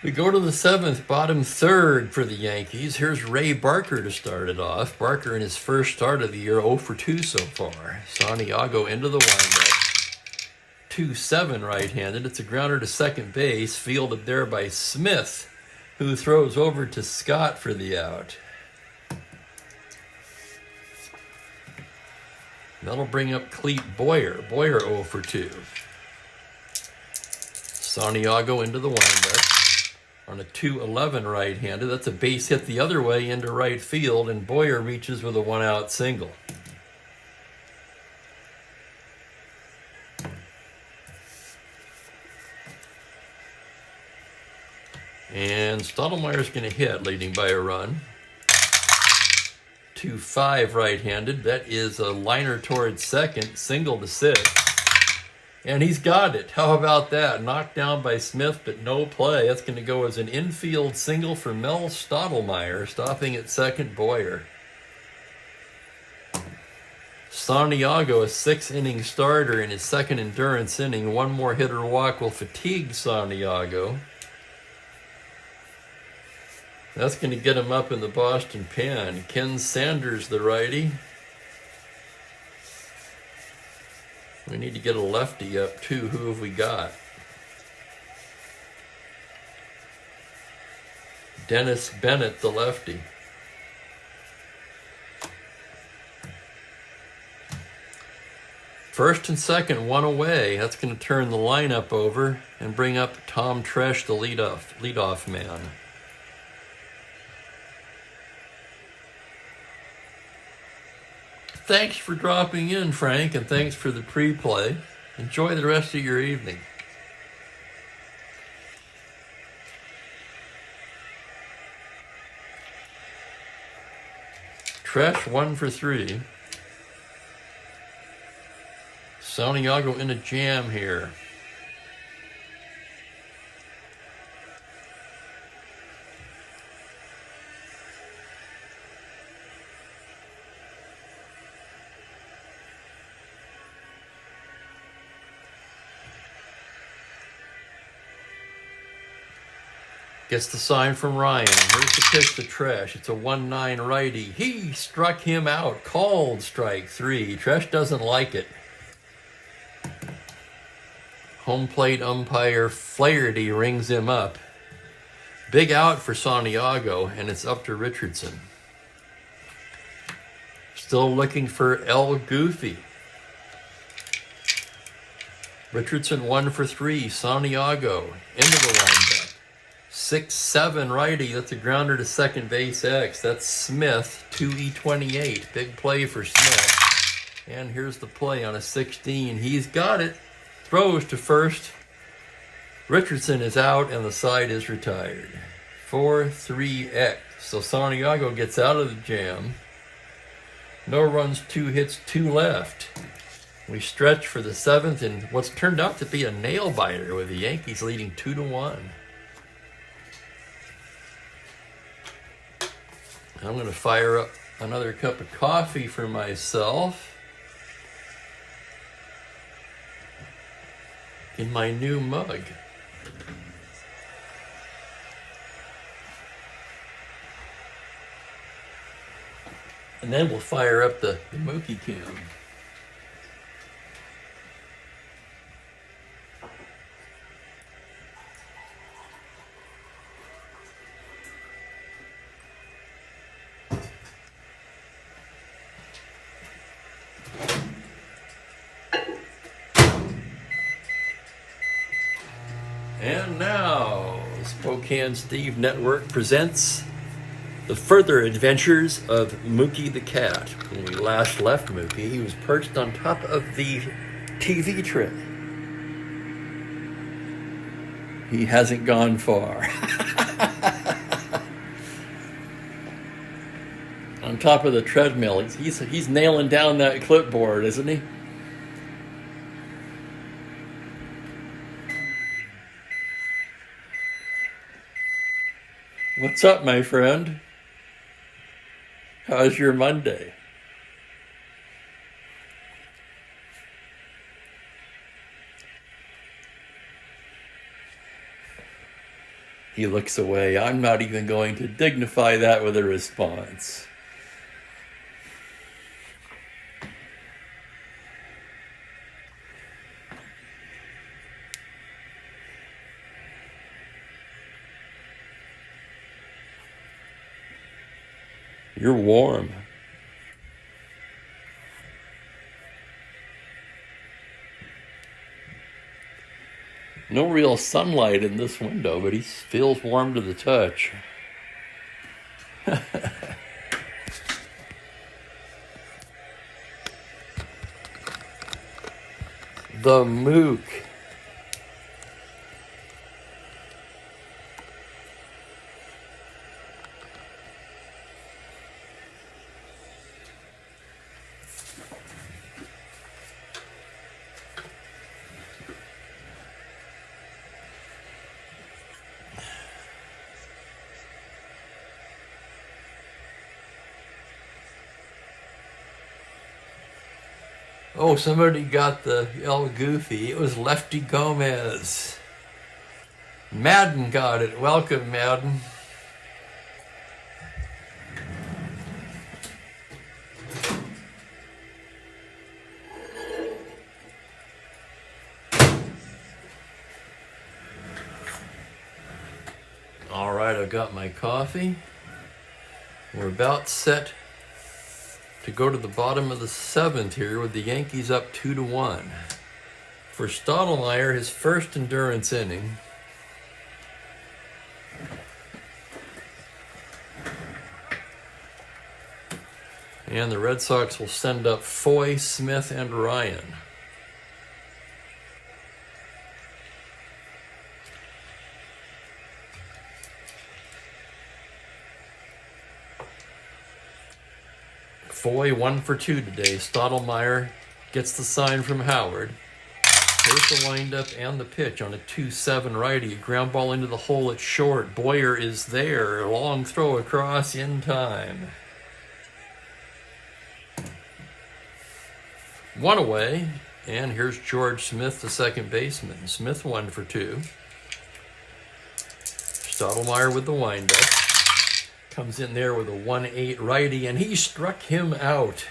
We go to the 7th, bottom 3rd for the Yankees. Here's Ray Barker to start it off. Barker in his first start of the year, 0 for 2 so far. Santiago into the windup. 2-7 right-handed. It's a grounder to second base, fielded there by Smith, who throws over to Scott for the out. That'll bring up Clete Boyer. Boyer 0 for 2. Santiago into the windup on a 2-11 right-handed. That's a base hit the other way into right field, and Boyer reaches with a 1-out single. And Stottlemyre's going to hit, leading by a run. 2-5 right-handed. That is a liner towards second, single to 6. And he's got it. How about that? Knocked down by Smith, but no play. That's going to go as an infield single for Mel Stottlemyre, stopping at second, Boyer. Santiago, a 6-inning starter in his second endurance inning. One more hit or walk will fatigue Santiago. That's going to get him up in the Boston pen. Ken Sanders, the righty. We need to get a lefty up, too. Who have we got? Dennis Bennett, the lefty. First and second, one away. That's going to turn the lineup over and bring up Tom Tresh, the leadoff man. Thanks for dropping in, Frank, and thanks for the pre-play. Enjoy the rest of your evening. Tresh 1 for 3. Santiago in a jam here. Gets the sign from Ryan. Here's the pitch to Tresh. It's a 1-9 righty. He struck him out. Called strike 3. Tresh doesn't like it. Home plate umpire Flaherty rings him up. Big out for Santiago, and it's up to Richardson. Still looking for El Goofy. Richardson 1 for 3. Santiago into the windup. 6-7 righty. That's a grounder to second base X. That's Smith, 2E28. Big play for Smith. And here's the play on a 16. He's got it. Throws to first. Richardson is out and the side is retired. 4-3X. So Santiago gets out of the jam. No runs, 2 hits, 2 left. We stretch for the 7th in what's turned out to be a nail biter with the Yankees leading 2-1. I'm going to fire up another cup of coffee for myself in my new mug. And then we'll fire up the Mookie cam. And now, Spokane Steve Network presents the further adventures of Mookie the Cat. When we last left Mookie, he was perched on top of the TV tray. He hasn't gone far. on top of the treadmill. He's nailing down that clipboard, isn't he? What's up, my friend? How's your Monday? He looks away. I'm not even going to dignify that with a response. You're warm. No real sunlight in this window, but he feels warm to the touch. The Mook. Oh, somebody got the El Goofy. It was Lefty Gomez. Madden got it. Welcome, Madden. All right, I've got my coffee. We're about set to go to the bottom of the 7th here with the Yankees up 2-1. For Strat-O-Matic, his first endurance inning. And the Red Sox will send up Foy, Smith, and Ryan. Foy 1 for 2 today. Strat-O-Matic gets the sign from Howard. Here's the windup and the pitch on a 2-7 righty. Ground ball into the hole at short. Boyer is there. A long throw across in time. 1 away. And here's George Smith, the second baseman. Smith 1 for 2. Strat-O-Matic with the windup. Comes in there with a 1-8 righty, and he struck him out.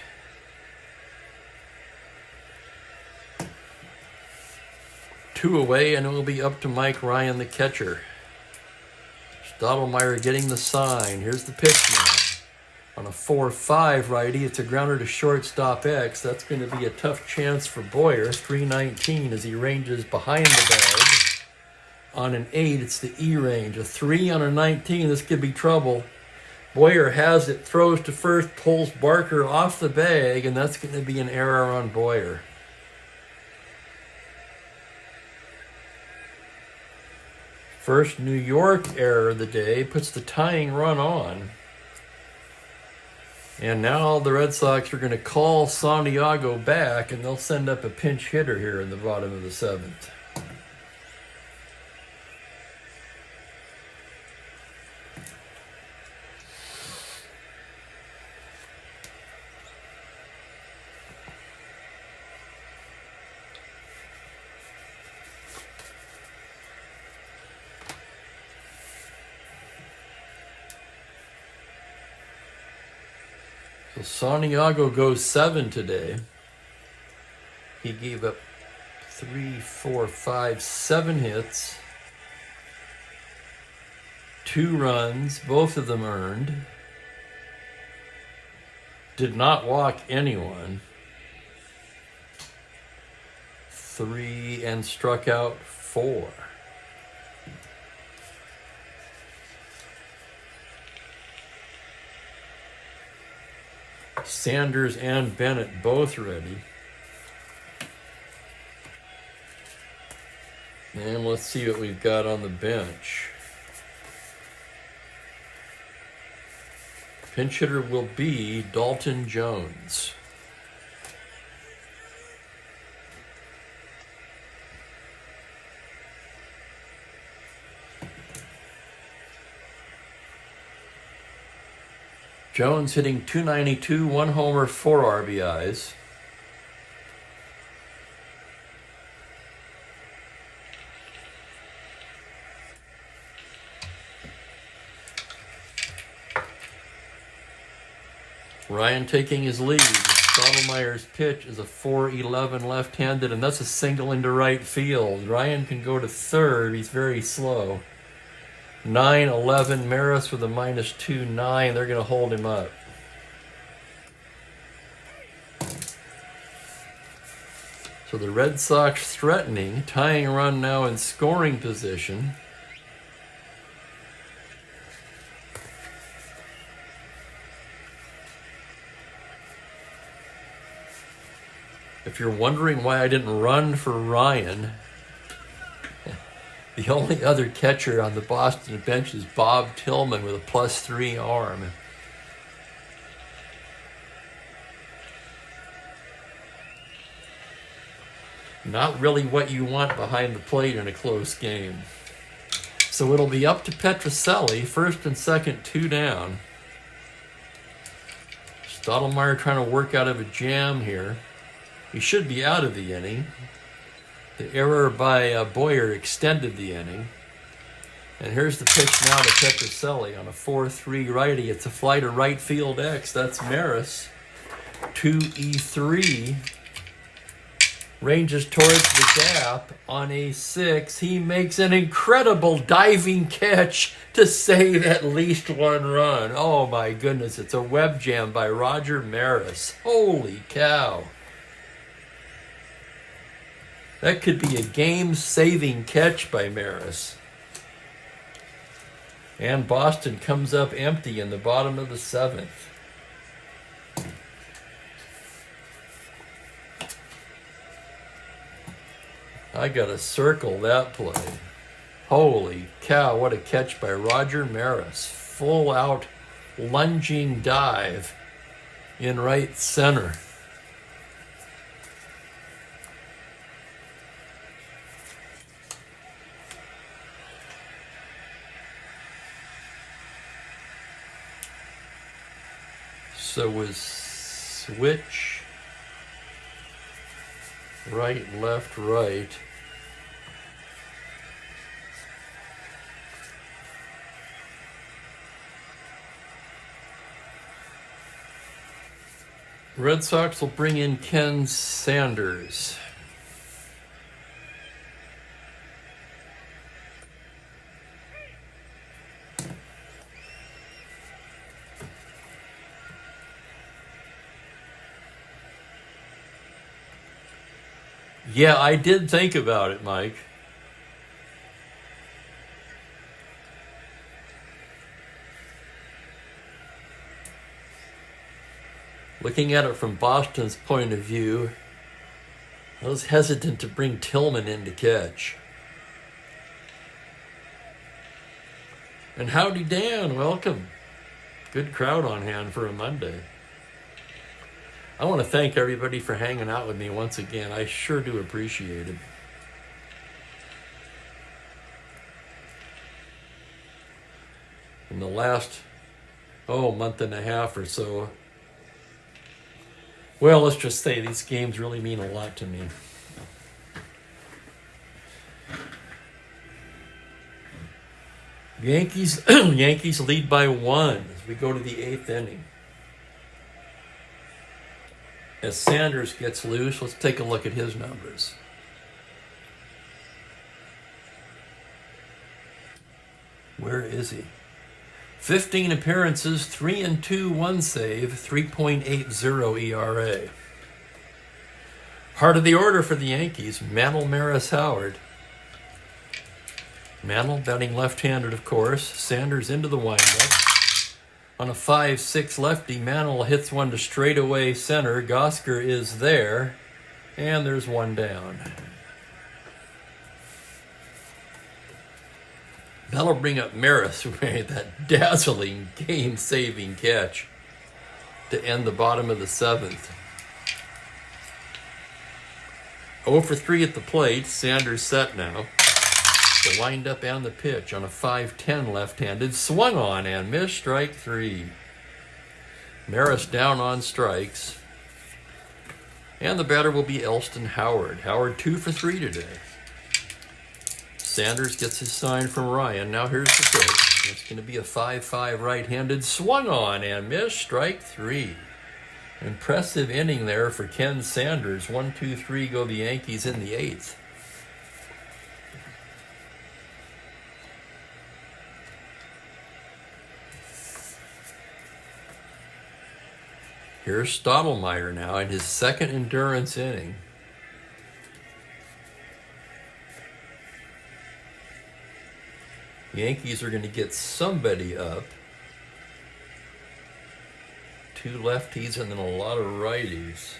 Two away, and it will be up to Mike Ryan, the catcher. Strat-O-Matic getting the sign. Here's the pitch now. On a 4-5 righty, it's a grounder to shortstop X. That's going to be a tough chance for Boyer. 319 as he ranges behind the bag. On an 8, it's the E range. A 3 on a 19, this could be trouble. Boyer has it, throws to first, pulls Barker off the bag, and that's going to be an error on Boyer. First New York error of the day, puts the tying run on. And now the Red Sox are going to call Santiago back, and they'll send up a pinch hitter here in the bottom of the 7th. So Santiago goes 7 today. He gave up 3, 4, 5, 7 hits. 2 runs, both of them earned. Did not walk anyone. 3 and struck out 4. Sanders and Bennett both ready. And let's see what we've got on the bench. Pinch hitter will be Dalton Jones. Jones hitting .292, 1 homer, 4 RBIs. Ryan taking his lead. Strat-O-Matic's pitch is a 4-11 left-handed, and that's a single into right field. Ryan can go to third. He's very slow. 9-11 Maris with a -2.9. They're going to hold him up. So the Red Sox threatening, tying a run now in scoring position. If you're wondering why I didn't run for Ryan, the only other catcher on the Boston bench is Bob Tillman with a +3 arm. Not really what you want behind the plate in a close game. So it'll be up to Petrocelli, first and second, 2 down. Strat-O-Matic trying to work out of a jam here. He should be out of the inning. The error by Boyer extended the inning. And here's the pitch now to Petrocelli on a 4-3 righty. It's a fly to right field X. That's Maris. 2-E-3. Ranges towards the gap on a 6. He makes an incredible diving catch to save at least 1 run. Oh my goodness, it's a web jam by Roger Maris. Holy cow. That could be a game-saving catch by Maris. And Boston comes up empty in the bottom of the 7th. I gotta circle that play. Holy cow, what a catch by Roger Maris. Full out lunging dive in right center. So was switch right, left, right. Red Sox will bring in Ken Sanders. Yeah, I did think about it, Mike. Looking at it from Boston's point of view, I was hesitant to bring Tillman in to catch. And howdy Dan, welcome. Good crowd on hand for a Monday. I want to thank everybody for hanging out with me once again. I sure do appreciate it. In the last, month and a half or so, well, let's just say these games really mean a lot to me. Yankees lead by 1 as we go to the 8th inning. As Sanders gets loose, let's take a look at his numbers. Where is he? 15 appearances, 3-2, 1 save, 3.80 ERA. Heart of the order for the Yankees, Mantle, Maris, Howard. Mantle batting left-handed, of course. Sanders into the windup. On a 5-6 lefty, Mantle hits one to straightaway center. Gosker is there, and there's 1 down. That'll bring up Maris, who made that dazzling game-saving catch to end the bottom of the 7th. 0 for 3 at the plate. Sanders set now. The windup and the pitch on a 5-10 left-handed. Swung on and missed. Strike 3. Maris down on strikes. And the batter will be Elston Howard. Howard 2 for 3 today. Sanders gets his sign from Ryan. Now here's the pitch. It's going to be a 5-5 right-handed. Swung on and missed. Strike 3. Impressive inning there for Ken Sanders. 1, 2, 3 go the Yankees in the 8th. Here's Strat-O-Matic now in his 2nd endurance inning. Yankees are going to get somebody up. 2 lefties and then a lot of righties.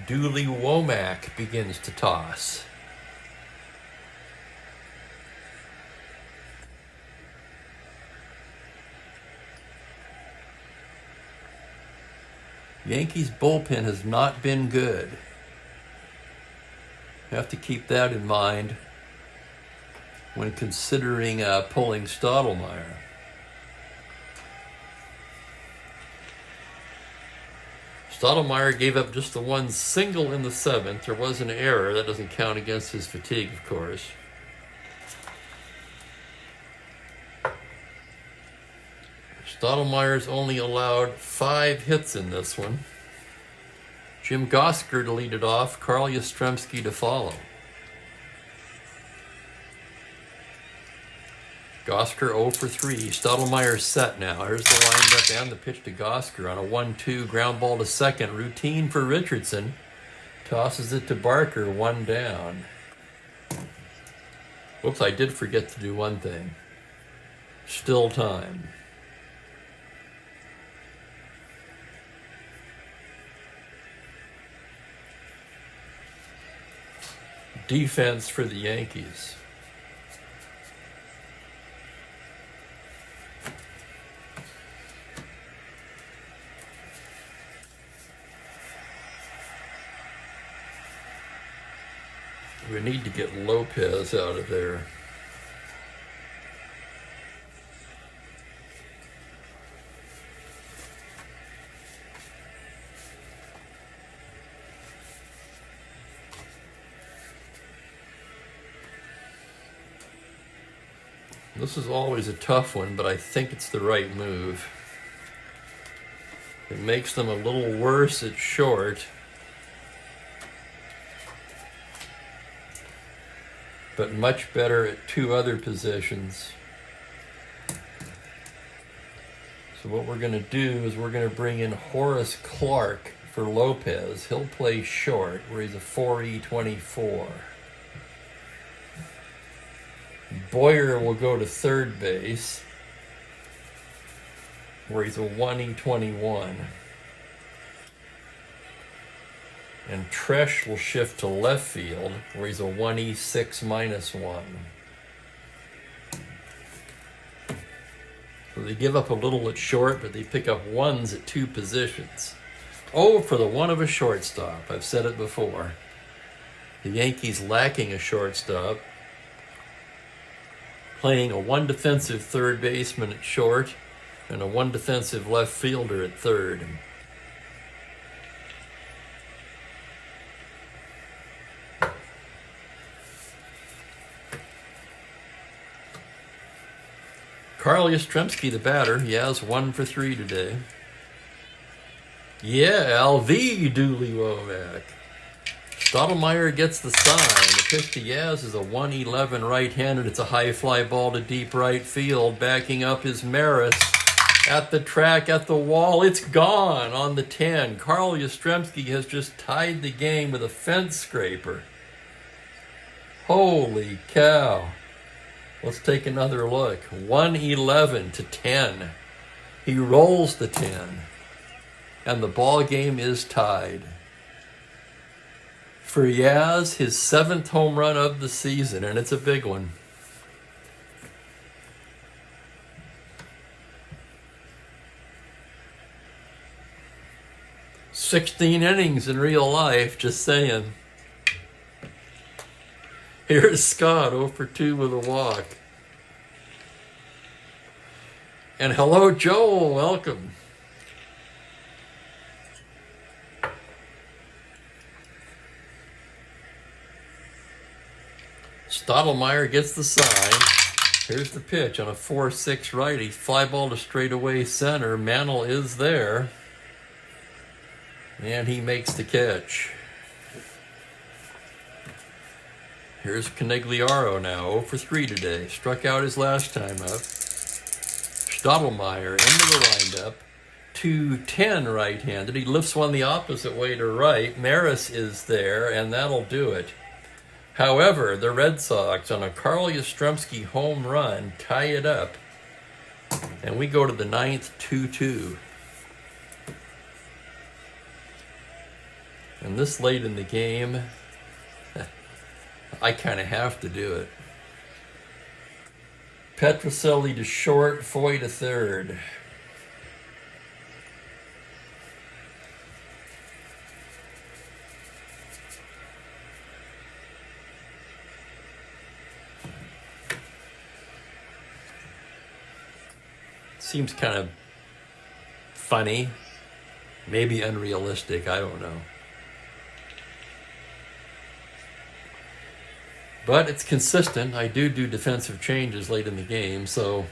Dooley Womack begins to toss. Yankees bullpen has not been good. You have to keep that in mind when considering pulling Strat-O-Matic. Strat-O-Matic gave up just the 1 single in the 7th. There was an error. That doesn't count against his fatigue, of course. Strat-O-Matic's only allowed 5 hits in this one. Jim Gosker to lead it off, Carl Yastrzemski to follow. Gosker 0 for 3. Strat-O-Matic's set now. Here's the windup and the pitch to Gosker on a 1-2 ground ball to second. Routine for Richardson. Tosses it to Barker, 1 down. Whoops, I did forget to do one thing. Still time. Defense for the Yankees. We need to get Lopez out of there. This is always a tough one, but I think it's the right move. It makes them a little worse at short, but much better at 2 other positions. So what we're going to do is we're going to bring in Horace Clark for Lopez. He'll play short, where he's a 4E24. Boyer will go to third base, where he's a 1E21. And Tresh will shift to left field, where he's a 1E6-1. So they give up a little at short, but they pick up 1s at 2 positions. Oh, for the one of a shortstop. I've said it before. The Yankees lacking a shortstop, playing a 1 defensive third baseman at short and a 1 defensive left fielder at third. Carl Yastrzemski, the batter. He has 1 for 3 today. Yeah, LV Dooley Womack. Strat-O-Matic gets the sign. The pitch to Yaz is a 111 right-handed. It's a high fly ball to deep right field. Backing up is Maris. At the track, at the wall. It's gone on the 10. Carl Yastrzemski has just tied the game with a fence scraper. Holy cow. Let's take another look. 111 to 10. He rolls the 10. and the ball game is tied. For Yaz, his 7th home run of the season, and it's a big one. "16 innings in real life, just saying." Here's Scott, 0 for 2 with a walk. And hello, Joel, welcome. Stottelmeyer gets the sign. Here's the pitch on a 4-6 righty. Fly ball to straightaway center. Mantle is there. And he makes the catch. Here's Canigliaro now, 0 for 3 today. Struck out his last time up. Stottelmeyer into the windup. 2-10 right-handed. He lifts one the opposite way to right. Maris is there, and that'll do it. However, the Red Sox, on a Carl Yastrzemski home run, tie it up. And we go to the 9th, 2-2. And this late in the game, I kind of have to do it. Petrocelli to short, Foy to third. Seems kind of funny, maybe unrealistic, I don't know. But it's consistent. I do defensive changes late in the game, so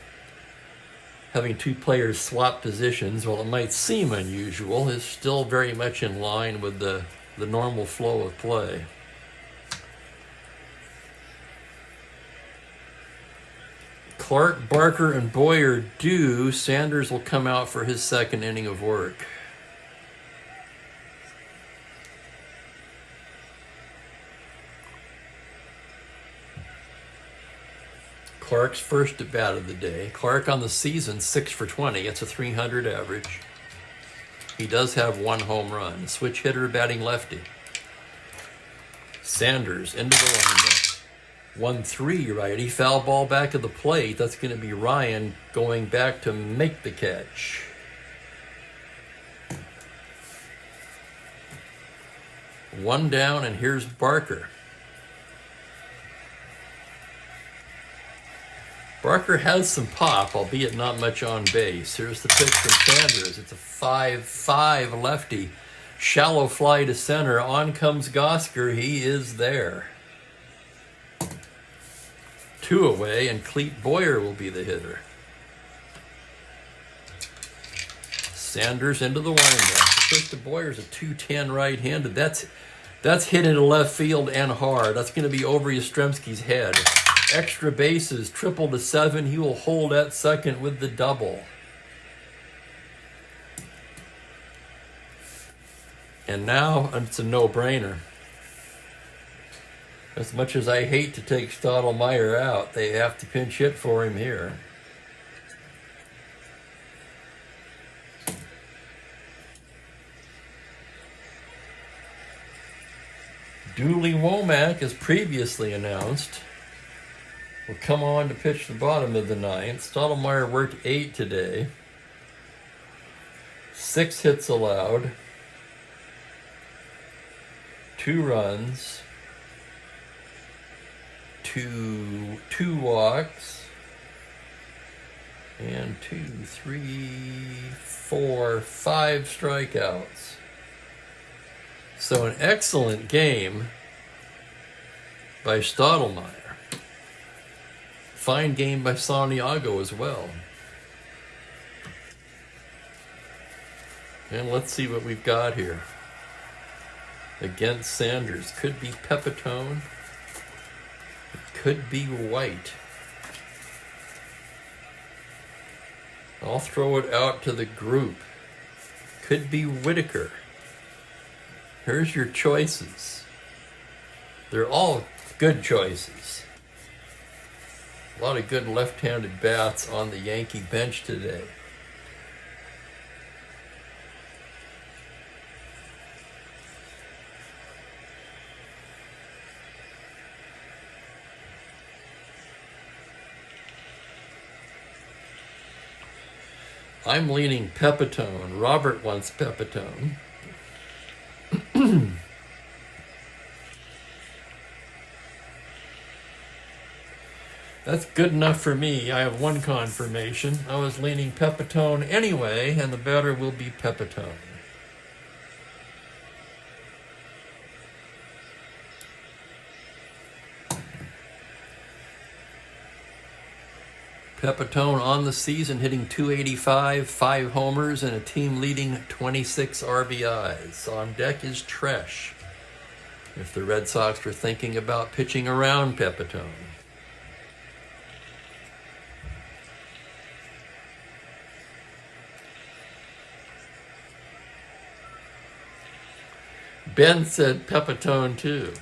having 2 players swap positions, while it might seem unusual, is still very much in line with the normal flow of play. Clark, Barker, and Boyer due. Sanders will come out for his 2nd inning of work. Clark's first at bat of the day. Clark on the season, 6 for 20. It's a .300 average. He does have 1 home run. Switch hitter, batting lefty. Sanders into the windup. 1-3 righty. Foul ball back of the plate. That's going to be Ryan going back to make the catch. One down, and here's Barker. Barker has some pop, albeit not much on base. Here's the pitch from Sanders. It's a 5-5 lefty. Shallow fly to center. On comes Gosker. He is there. 2 away, and Cleet Boyer will be the hitter. Sanders into the windup. The pitch to Boyer's a 2-10 right-handed. That's hit into left field and hard. That's going to be over Yastrzemski's head. Extra bases, triple to 7. He will hold at second with the double. And now it's a no-brainer. As much as I hate to take Stottelmeyer out, they have to pinch hit for him here. Dooley Womack, as previously announced, will come on to pitch the bottom of the 9th. Stottelmeyer worked 8 today. 6 hits allowed. 2 runs. 2 walks. And 2, 3, 4, 5 strikeouts. So an excellent game by Stottelmeyer. Fine game by Santiago as well. And let's see what we've got here. Against Sanders. Could be Pepitone. It could be White. I'll throw it out to the group. Could be Whitaker. Here's your choices. They're all good choices. A lot of good left-handed bats on the Yankee bench today. I'm leaning Pepitone. Robert wants Pepitone. That's good enough for me. I have one confirmation. I was leaning Pepitone anyway, and the batter will be Pepitone. Pepitone on the season hitting .285, 5 homers, and a team leading 26 RBIs. On deck is Tresh, if the Red Sox were thinking about pitching around Pepitone. Ben said Pepitone too.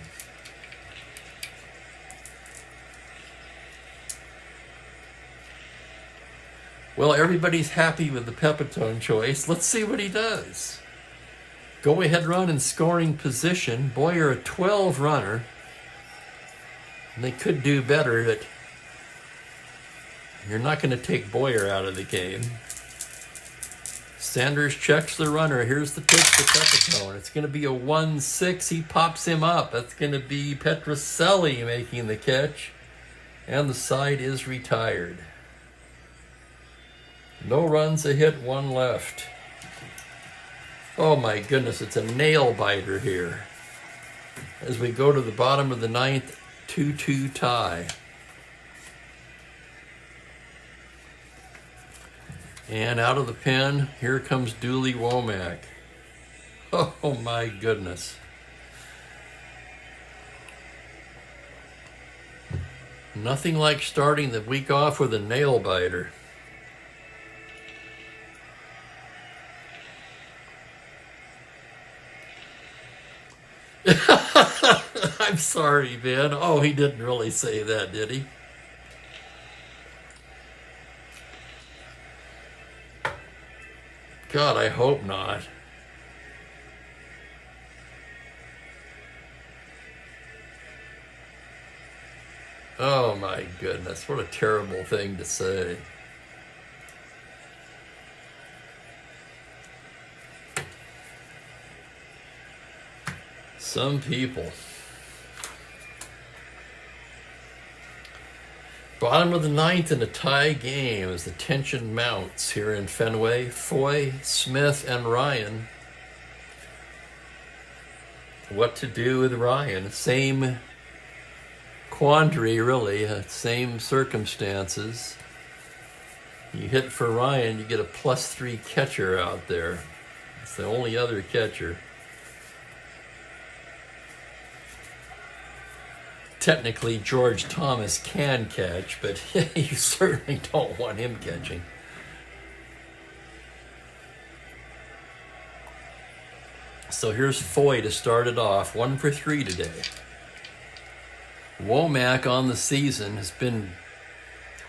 Well, everybody's happy with the Pepitone choice. Let's see what he does. Go ahead run in scoring position. Boyer a 12 runner. And they could do better, but you're not going to take Boyer out of the game. Sanders checks the runner. Here's the pitch to Pepitone. It's going to be a 1-6. He pops him up. That's going to be Petrocelli making the catch. And the side is retired. No runs, a hit, 1 left. Oh my goodness, it's a nail biter here. As we go to the bottom of the 9th, 2-2 tie. And out of the pen, here comes Dooley Womack. Oh my goodness. Nothing like starting the week off with a nail biter. I'm sorry, Ben. Oh, he didn't really say that, did he? God, I hope not. Oh my goodness, what a terrible thing to say. Some people. Bottom of the 9th in a tie game as the tension mounts here in Fenway. Foy, Smith, and Ryan. What to do with Ryan? Same quandary, really. Same circumstances. You hit for Ryan, you get a +3 catcher out there. It's the only other catcher. Technically, George Thomas can catch, but you certainly don't want him catching. So here's Foy to start it off. 1 for 3 today. Womack on the season has been,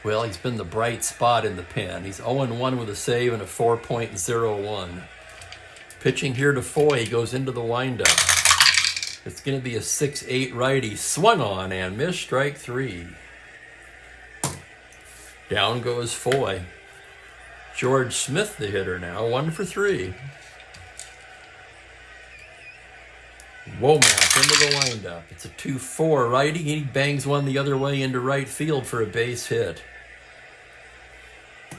well, he's been the bright spot in the pen. He's 0-1 with a save and a 4.01. Pitching here to Foy, he goes into the windup. It's going to be a 6-8 righty. Swung on and missed, strike 3. Down goes Foy. George Smith, the hitter now, 1 for 3. Womack into the windup. It's a 2-4 righty. He bangs one the other way into right field for a base hit.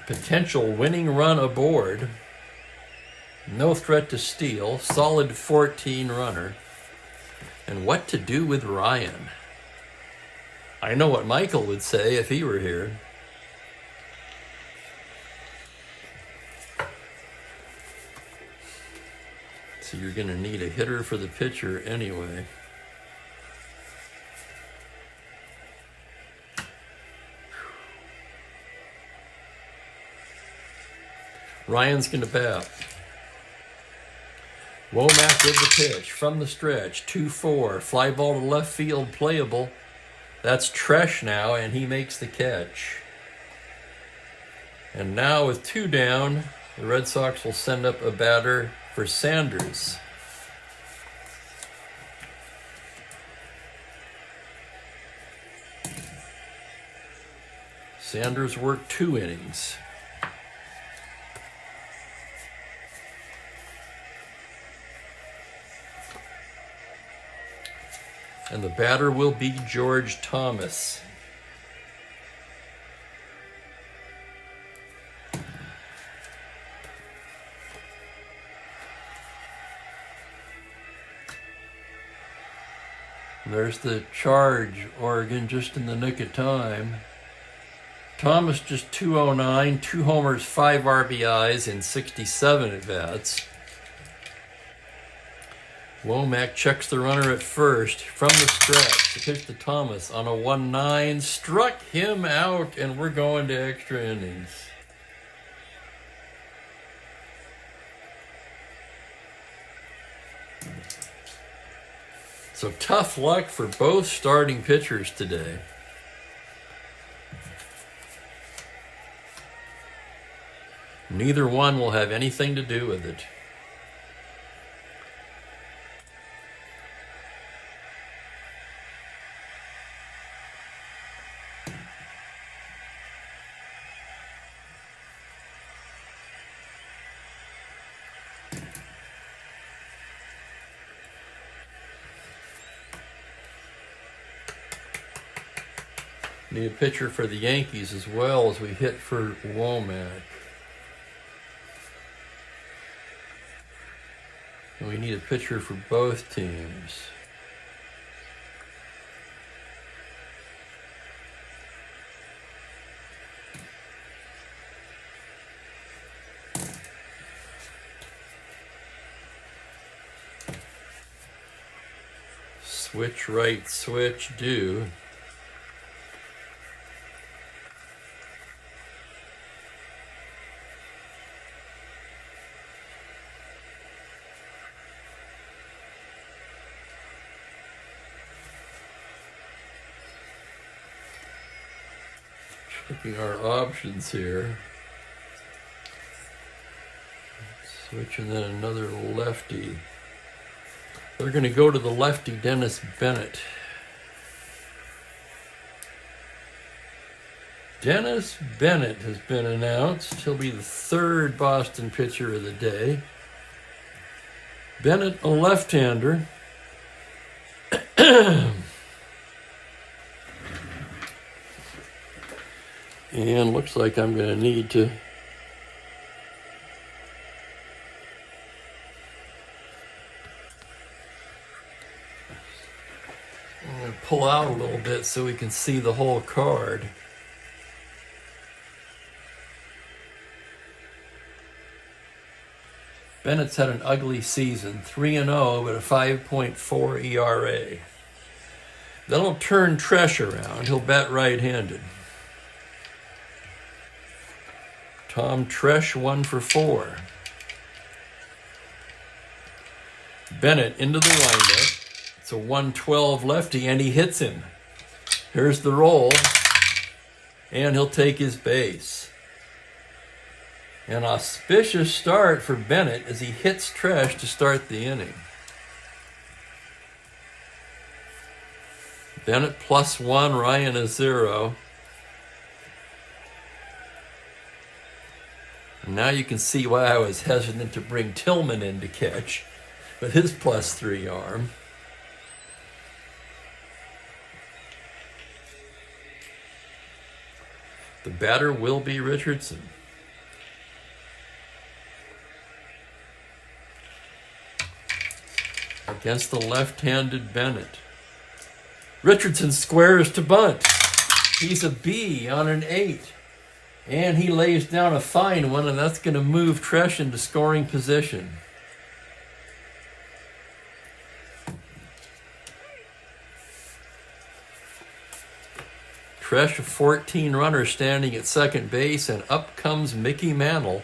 Potential winning run aboard. No threat to steal. Solid 14 runner. And what to do with Ryan? I know what Michael would say if he were here. So you're going to need a hitter for the pitcher anyway. Ryan's going to bat. Womack with the pitch from the stretch. 2-4. Fly ball to left field, playable. That's Tresh now, and he makes the catch. And now with 2 down, the Red Sox will send up a batter for Sanders. Sanders worked 2 innings. And the batter will be George Thomas. There's the charge, Oregon, just in the nick of time. Thomas just 209, 2 homers, 5 RBIs in 67 at-bats. Womack checks the runner at first from the stretch to pitch to Thomas on a 1-9. Struck him out, and we're going to extra innings. So tough luck for both starting pitchers today. Neither one will have anything to do with it. Need a pitcher for the Yankees as well as we hit for Womack. And we need a pitcher for both teams. Switch right, switch do. Checking our options here. Switch and then another lefty. They're going to go to the lefty, Dennis Bennett. Dennis Bennett has been announced. He'll be the 3rd Boston pitcher of the day. Bennett, a left-hander. And looks like I'm going to need to pull out a little bit so we can see the whole card. Bennett's had an ugly season, 3-0, but a 5.4 ERA. That'll turn Tresh around. He'll bat right-handed. Tom Tresh 1 for 4. Bennett into the windup. It's a 112 lefty, and he hits him. Here's the roll, and he'll take his base. An auspicious start for Bennett as he hits Tresh to start the inning. Bennett +1, Ryan a 0. And now you can see why I was hesitant to bring Tillman in to catch with his +3 arm. The batter will be Richardson. Against the left-handed Bennett. Richardson squares to bunt. He's a B on an 8. And he lays down a fine one, and that's going to move Tresh into scoring position. Tresh, a 14 runner standing at second base, and up comes Mickey Mantle.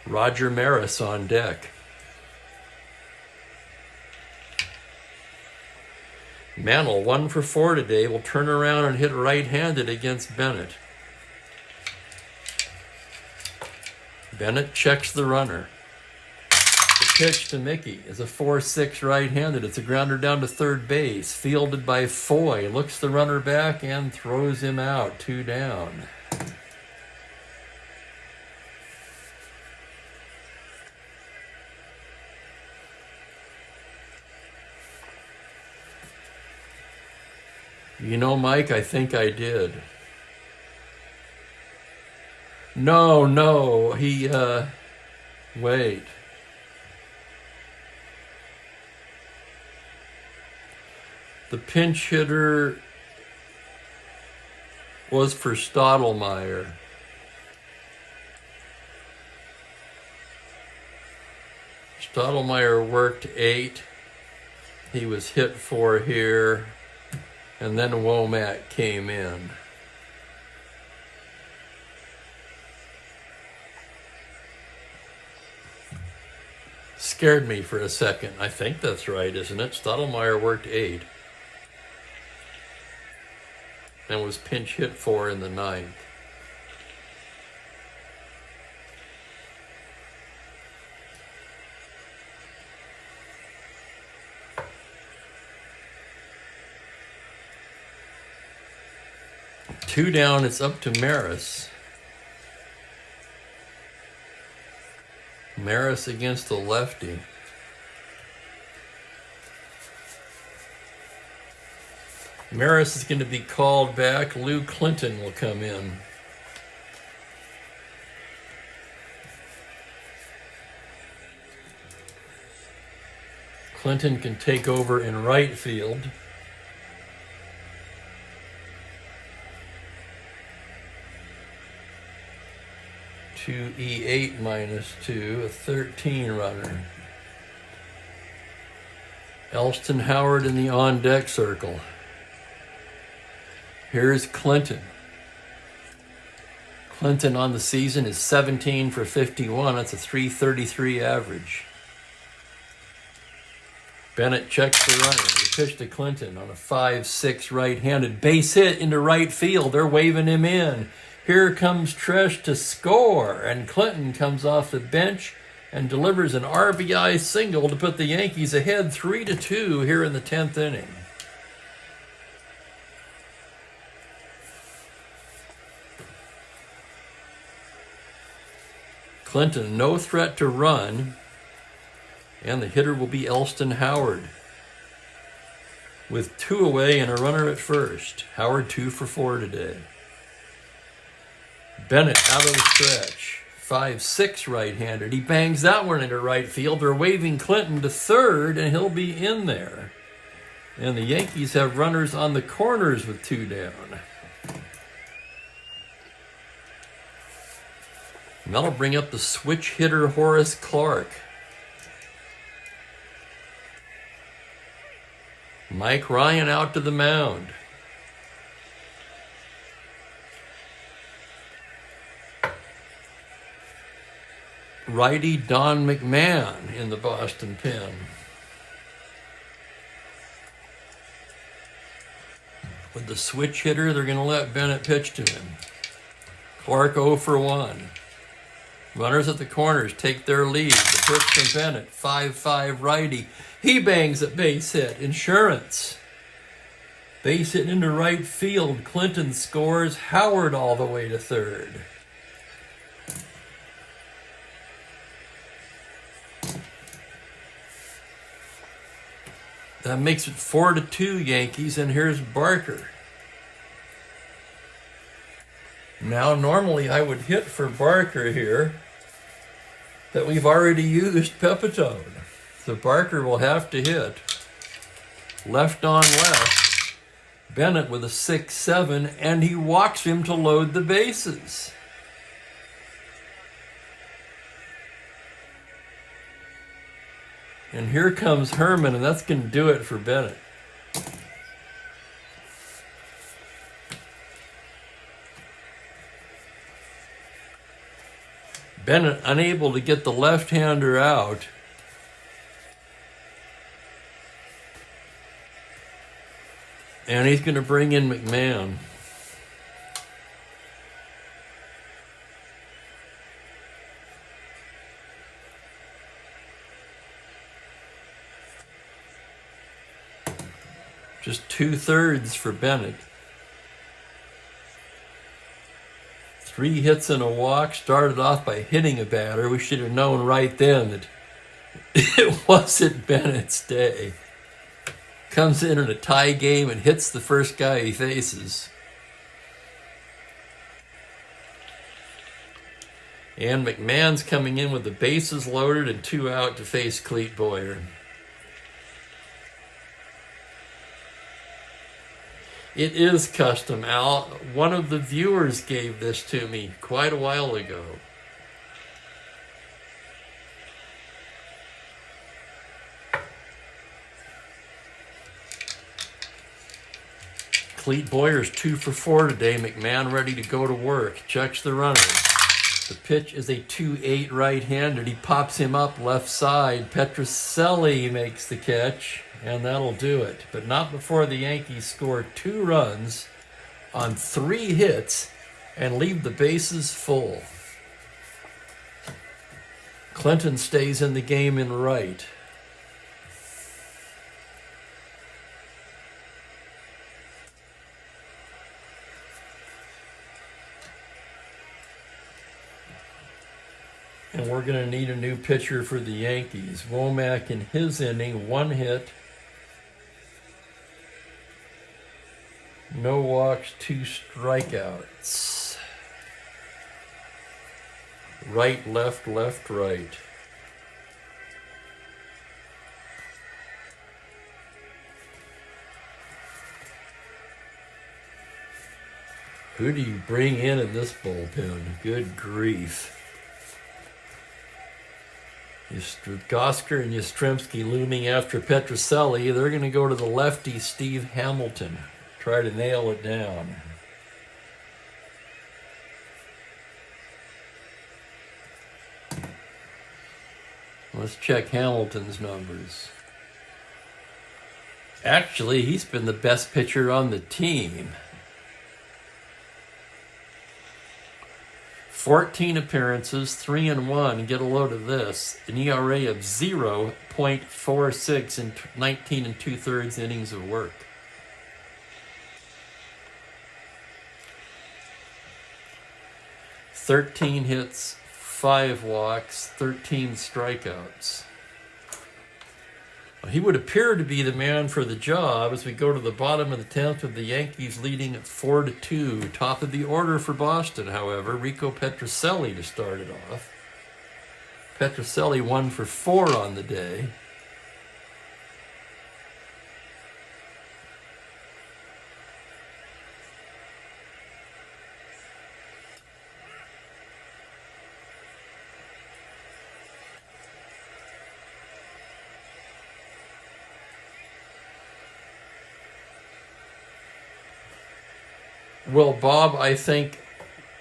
Roger Maris on deck. Mantle, 1 for 4 today, will turn around and hit right-handed against Bennett. Bennett checks the runner. The pitch to Mickey is a 4-6 right-handed. It's a grounder down to third base. Fielded by Foy. Looks the runner back and throws him out. 2 down. You know, Mike, I think I did. No, he, wait. The pinch hitter was for Strat-O-Matic. Strat-O-Matic worked 8. He was hit 4 here, and then Womack came in. Scared me for a second. I think that's right, isn't it? Strat-O-Matic worked 8 and was pinch hit 4 in the 9th. Two down, it's up to Maris. Maris against the lefty. Maris is going to be called back. Lou Clinton will come in. Clinton can take over in right field. E8 minus 2, a 13 runner. Elston Howard in the on-deck circle. Here's Clinton. Clinton on the season is 17 for 51. That's a .333 average. Bennett checks the runner. He pitched to Clinton on a 5-6 right-handed base hit into right field. They're waving him in. Here comes Tresh to score, and Clinton comes off the bench and delivers an RBI single to put the Yankees ahead 3-2 here in the 10th inning. Clinton, no threat to run, and the hitter will be Elston Howard with 2 away and a runner at first. Howard 2 for 4 today. Bennett out of the stretch, 5-6 right-handed. He bangs that one into right field. They're waving Clinton to third, and he'll be in there. And the Yankees have runners on the corners with 2 down. And that'll bring up the switch hitter Horace Clark. Mike Ryan out to the mound. Righty Don McMahon in the Boston pen. With the switch hitter, they're going to let Bennett pitch to him. Clark 0 for 1. Runners at the corners take their lead. The pitch from Bennett, 5-5 righty. He bangs a base hit. Insurance. Base hit into right field. Clinton scores. Howard all the way to third. That makes it 4-2 Yankees, and here's Barker. Now, normally I would hit for Barker here, but we've already used Pepitone. So Barker will have to hit. Left on left. Bennett with a 6-7, and he walks him to load the bases. And here comes Herman, and that's going to do it for Bennett. Bennett unable to get the left-hander out. And he's going to bring in McMahon. Just 2/3 for Bennett. 3 hits and a walk. Started off by hitting a batter. We should have known right then that it wasn't Bennett's day. comes in a tie game and hits the first guy he faces. And McMahon's coming in with the bases loaded and 2 out to face Clete Boyer. It is custom, Al. One of the viewers gave this to me quite a while ago. Clete Boyer's 2 for 4 today. McMahon ready to go to work. Checks the runner. The pitch is a 2-8 right-handed. He pops him up left side. Petrocelli makes the catch, and that'll do it. But not before the Yankees score 2 runs on 3 hits and leave the bases full. Clinton stays in the game in right. And we're going to need a new pitcher for the Yankees. Womack in his inning, 1 hit. No walks, 2 strikeouts. Right, left, left, right. Who do you bring in this bullpen? Good grief. Gosker and Yastrzemski looming after Petrocelli. They're going to go to the lefty, Steve Hamilton. Try to nail it down. Let's check Hamilton's numbers. Actually, he's been the best pitcher on the team. 14 appearances, 3-1. Get a load of this. An ERA of 0.46 in 19 2/3 innings of work. "13 hits, 5 walks, 13 strikeouts." Well, he would appear to be the man for the job as we go to the bottom of the 10th with the Yankees leading at 4-2. Top of the order for Boston, however, Rico Petrocelli to start it off. Petrocelli 1 for 4 on the day. Well, Bob, I think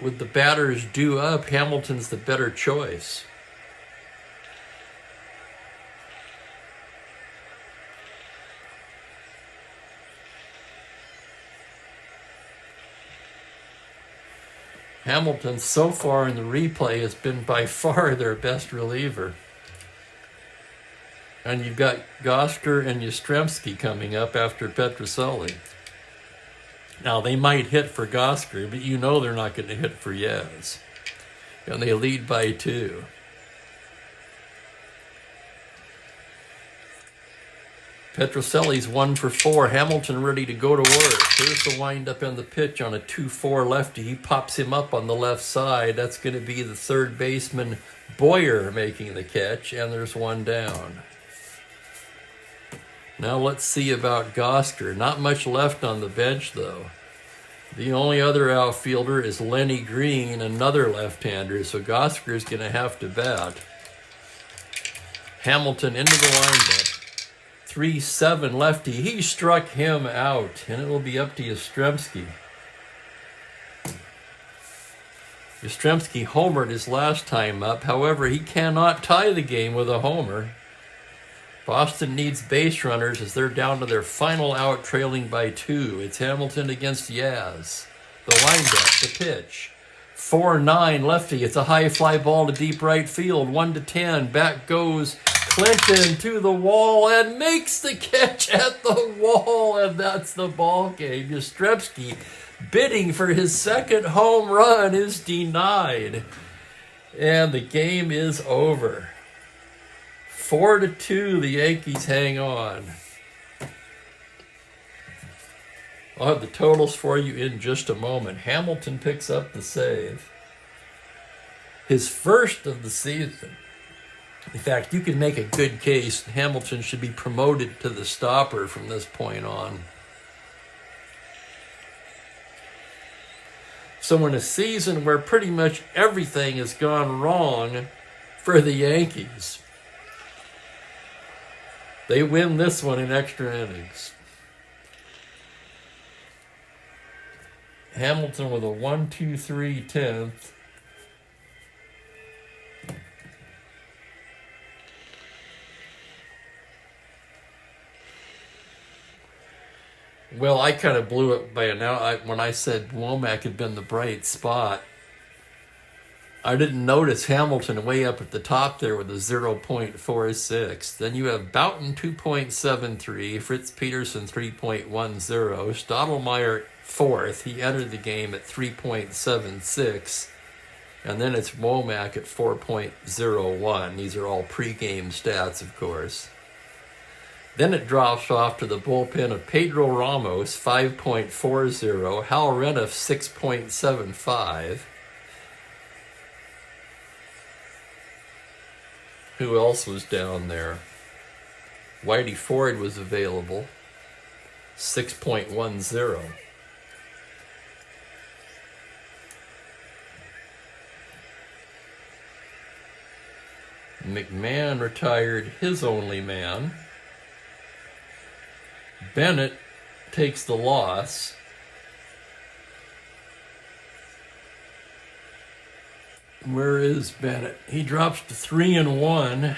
with the batters due up, Hamilton's the better choice. Hamilton, so far in the replay, has been by far their best reliever. And you've got Gosker and Yastrzemski coming up after Petrocelli. Now, they might hit for Gosker, but you know they're not going to hit for Yaz. And they lead by 2. Petrocelli's 1 for 4. Hamilton ready to go to work. Here's the windup and the pitch on a 2-4 lefty. He pops him up on the left side. That's going to be the third baseman, Boyer, making the catch, and there's 1 down. Now let's see about Gosker. Not much left on the bench, though. The only other outfielder is Lenny Green, another left-hander, so Gosker's going to have to bat. Hamilton into the windup. 3-7 lefty. He struck him out, and it will be up to Yastrzemski. Yastrzemski homered his last time up. However, he cannot tie the game with a homer. Boston needs base runners as they're down to their final out, trailing by 2. It's Hamilton against Yaz. The windup, the pitch. 4-9 lefty. It's a high fly ball to deep right field. 1-10. Back goes Clinton to the wall and makes the catch at the wall, and that's the ball game. Yastrzemski, bidding for his second home run, is denied, and the game is over. 4-2, the Yankees hang on. I'll have the totals for you in just a moment. Hamilton picks up the save. His first of the season. In fact, you can make a good case Hamilton should be promoted to the stopper from this point on. So in a season where pretty much everything has gone wrong for the Yankees, they win this one in extra innings. Hamilton with a 1-2-3 10th. Well, I kind of blew it by now. When I said Womack had been the bright spot, I didn't notice Hamilton way up at the top there with a 0.46. Then you have Boughton 2.73, Fritz Peterson 3.10, Stottelmeyer fourth. He entered the game at 3.76, and then it's Womack at 4.01. These are all pregame stats, of course. Then it drops off to the bullpen of Pedro Ramos, 5.40, Hal Reniff, 6.75. Who else was down there? Whitey Ford was available, 6.10. McMahon retired his only man. Bennett takes the loss. Where is Bennett? He drops to 3-1.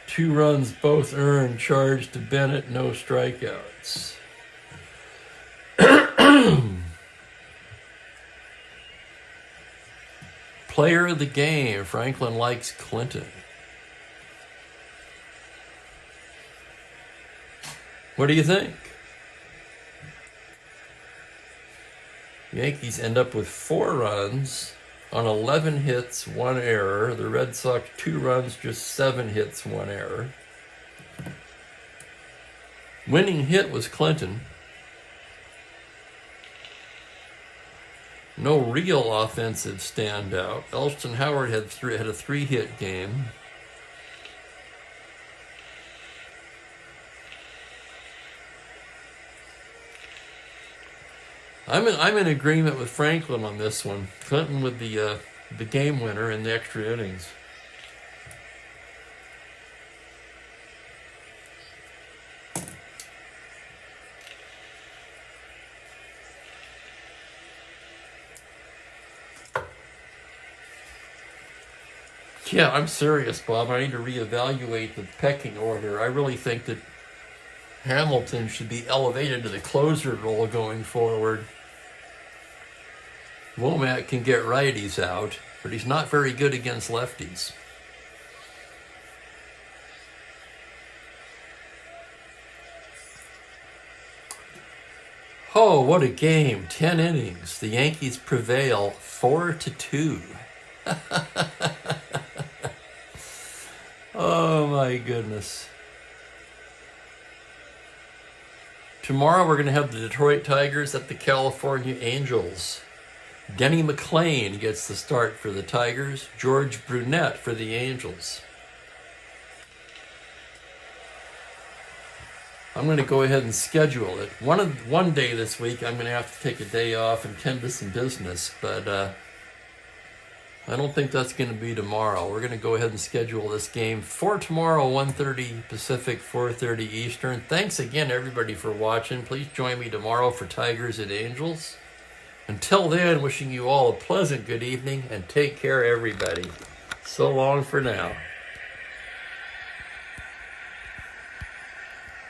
Two runs both earned, charged to Bennett, no strikeouts. Player of the game, Franklin likes Clinton. What do you think? Yankees end up with 4 runs on 11 hits, 1 error. The Red Sox 2 runs, just 7 hits, 1 error. Winning hit was Clinton. No real offensive standout. Elston Howard had a 3-hit game. I'm in agreement with Franklin on this one. Clinton with the game winner in the extra innings. Yeah, I'm serious, Bob. I need to reevaluate the pecking order. I really think that Hamilton should be elevated to the closer role going forward. Womack can get righties out, but he's not very good against lefties. Oh, what a game. 10 innings. The Yankees prevail 4-2. Oh my goodness. Tomorrow we're going to have the Detroit Tigers at the California Angels. Denny McLain gets the start for the Tigers. George Brunette for the Angels. I'm going to go ahead and schedule it. One day this week I'm going to have to take a day off and tend to some business, but I don't think that's going to be tomorrow. We're going to go ahead and schedule this game for tomorrow, 1:30 Pacific, 4:30 Eastern. Thanks again, everybody, for watching. Please join me tomorrow for Tigers and Angels. Until then, wishing you all a pleasant good evening, and take care, everybody. So long for now.